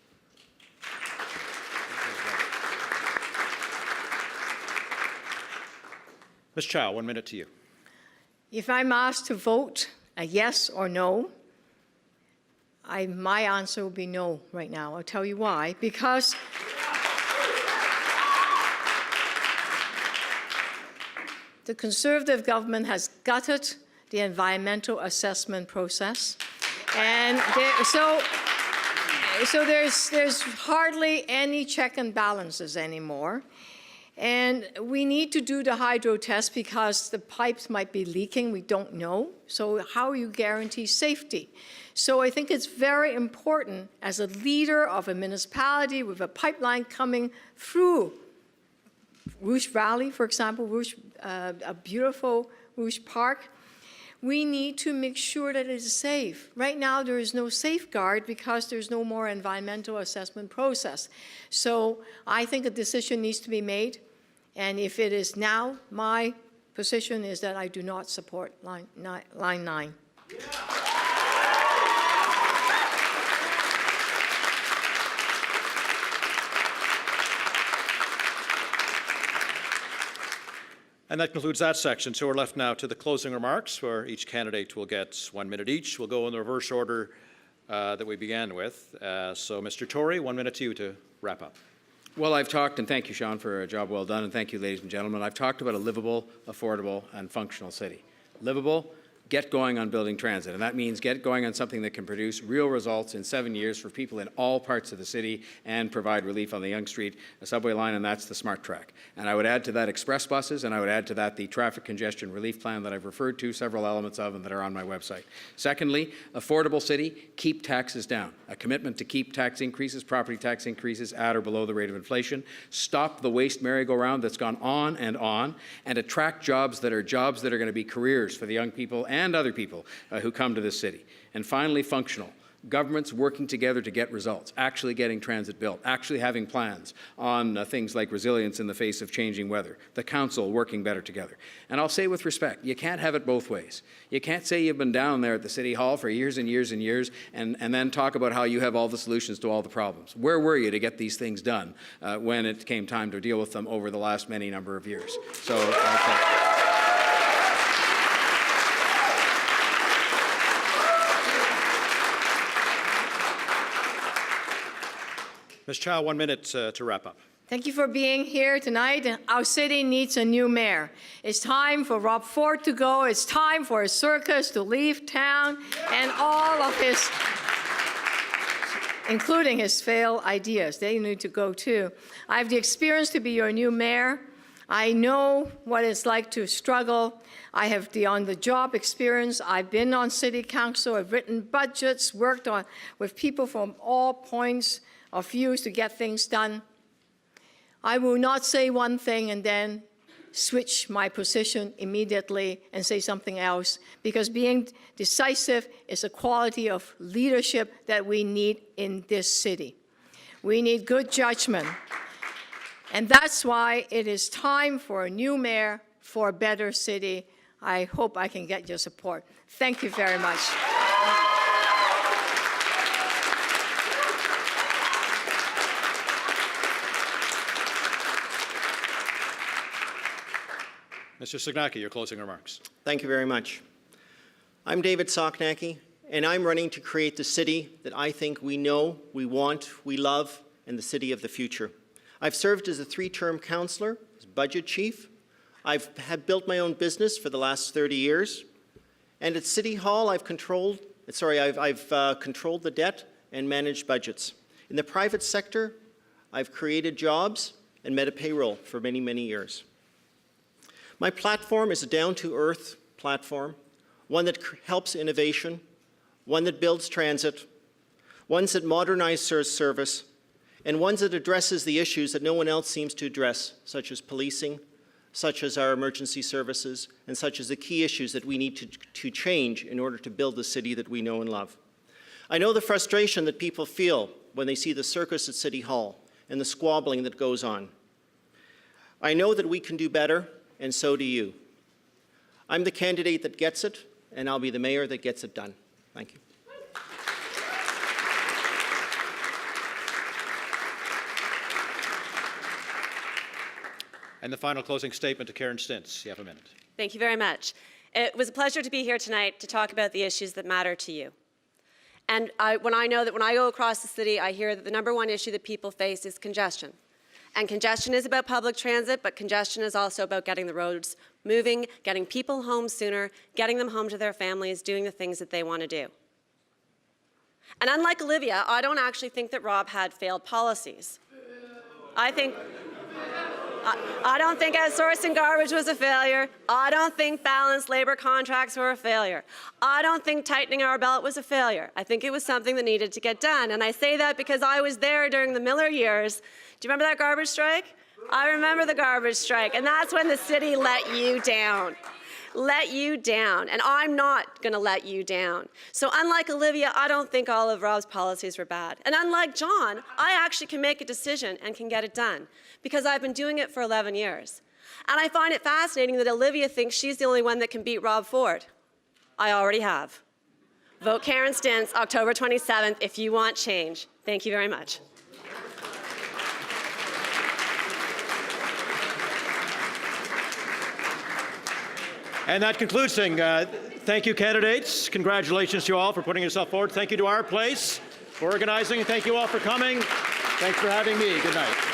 Ms. Chow, 1 minute to you. If I'm asked to vote a yes or no, my answer will be no right now. I'll tell you why. Because The Conservative government has gutted the environmental assessment process. And so there's hardly any check and balances anymore. And we need to do the hydro test because the pipes might be leaking, we don't know. So how you guarantee safety? So I think it's very important as a leader of a municipality with a pipeline coming through Rouge Valley, for example, a beautiful Rouge Park, we need to make sure that it is safe. Right now, there is no safeguard because there's no more environmental assessment process. So I think a decision needs to be made. And if it is now, my position is that I do not support Line 9. And that concludes that section. So we're left now to the closing remarks, where each candidate will get 1 minute each. We'll go in the reverse order that we began with. So, Mr. Tory, 1 minute to you to wrap up. Well, I've talked, and thank you, Sean, for a job well done, and thank you, ladies and gentlemen. I've talked about a livable, affordable, and functional city. Livable, get going on building transit, and that means get going on something that can produce real results in 7 years for people in all parts of the city and provide relief on the Yonge Street subway line, and that's the Smart Track. And I would add to that express buses, and I would add to that the traffic congestion relief plan that I've referred to, several elements of, and that are on my website. Secondly, affordable city, keep taxes down. A commitment to keep tax increases, property tax increases at or below the rate of inflation. Stop the waste merry-go-round that's gone on, and attract jobs that are going to be careers for the young people and other people who come to this city. And finally, functional. Governments working together to get results, actually getting transit built, actually having plans on things like resilience in the face of changing weather, the council working better together. And I'll say with respect, you can't have it both ways. You can't say you've been down there at the City Hall for years and years and years and then talk about how you have all the solutions to all the problems. Where were you to get these things done when it came time to deal with them over the last many number of years? So Ms. Chow, 1 minute to wrap up. Thank you for being here tonight. Our city needs a new mayor. It's time for Rob Ford to go. It's time for his circus to leave town and all of his, including his failed ideas. They need to go too. I have the experience to be your new mayor. I know what it's like to struggle. I have the on-the-job experience. I've been on city council. I've written budgets, worked with people from all points of views to get things done. I will not say one thing and then switch my position immediately and say something else, because being decisive is a quality of leadership that we need in this city. We need good judgment. And that's why it is time for a new mayor for a better city. I hope I can get your support. Thank you very much. Mr. Sognacki, your closing remarks. Thank you very much. I'm David Sognacki, and I'm running to create the city that I think we know, we want, we love, and the city of the future. I've served as a 3-term councillor, as budget chief. I've built my own business for the last 30 years. And at City Hall, I've controlled the debt and managed budgets. In the private sector, I've created jobs and met a payroll for many, many years. My platform is a down-to-earth platform, one that helps innovation, one that builds transit, ones that modernize service, and ones that addresses the issues that no one else seems to address, such as policing, such as our emergency services, and such as the key issues that we need to change in order to build the city that we know and love. I know the frustration that people feel when they see the circus at City Hall and the squabbling that goes on. I know that we can do better, and so do you. I'm the candidate that gets it, and I'll be the mayor that gets it done. Thank you. And the final closing statement to Karen Stintz. You have a minute. Thank you very much. It was a pleasure to be here tonight to talk about the issues that matter to you. And when I go across the city, I hear that the #1 issue that people face is congestion. And congestion is about public transit, but congestion is also about getting the roads moving, getting people home sooner, getting them home to their families, doing the things that they want to do. And unlike Olivia, I don't actually think that Rob had failed policies. I don't think outsourcing garbage was a failure. I don't think balanced labor contracts were a failure. I don't think tightening our belt was a failure. I think it was something that needed to get done. And I say that because I was there during the Miller years. Do you remember that garbage strike? I remember the garbage strike. And that's when the city let you down. Let you down. And I'm not going to let you down. So unlike Olivia, I don't think all of Rob's policies were bad. And unlike John, I actually can make a decision and can get it done because I've been doing it for 11 years. And I find it fascinating that Olivia thinks she's the only one that can beat Rob Ford. I already have. Vote Karen Stintz, October 27th, if you want change. Thank you very much. And that concludes thing. Thank you, candidates. Congratulations to you all for putting yourself forward. Thank you to Our Place for organizing. Thank you all for coming. Thanks for having me. Good night.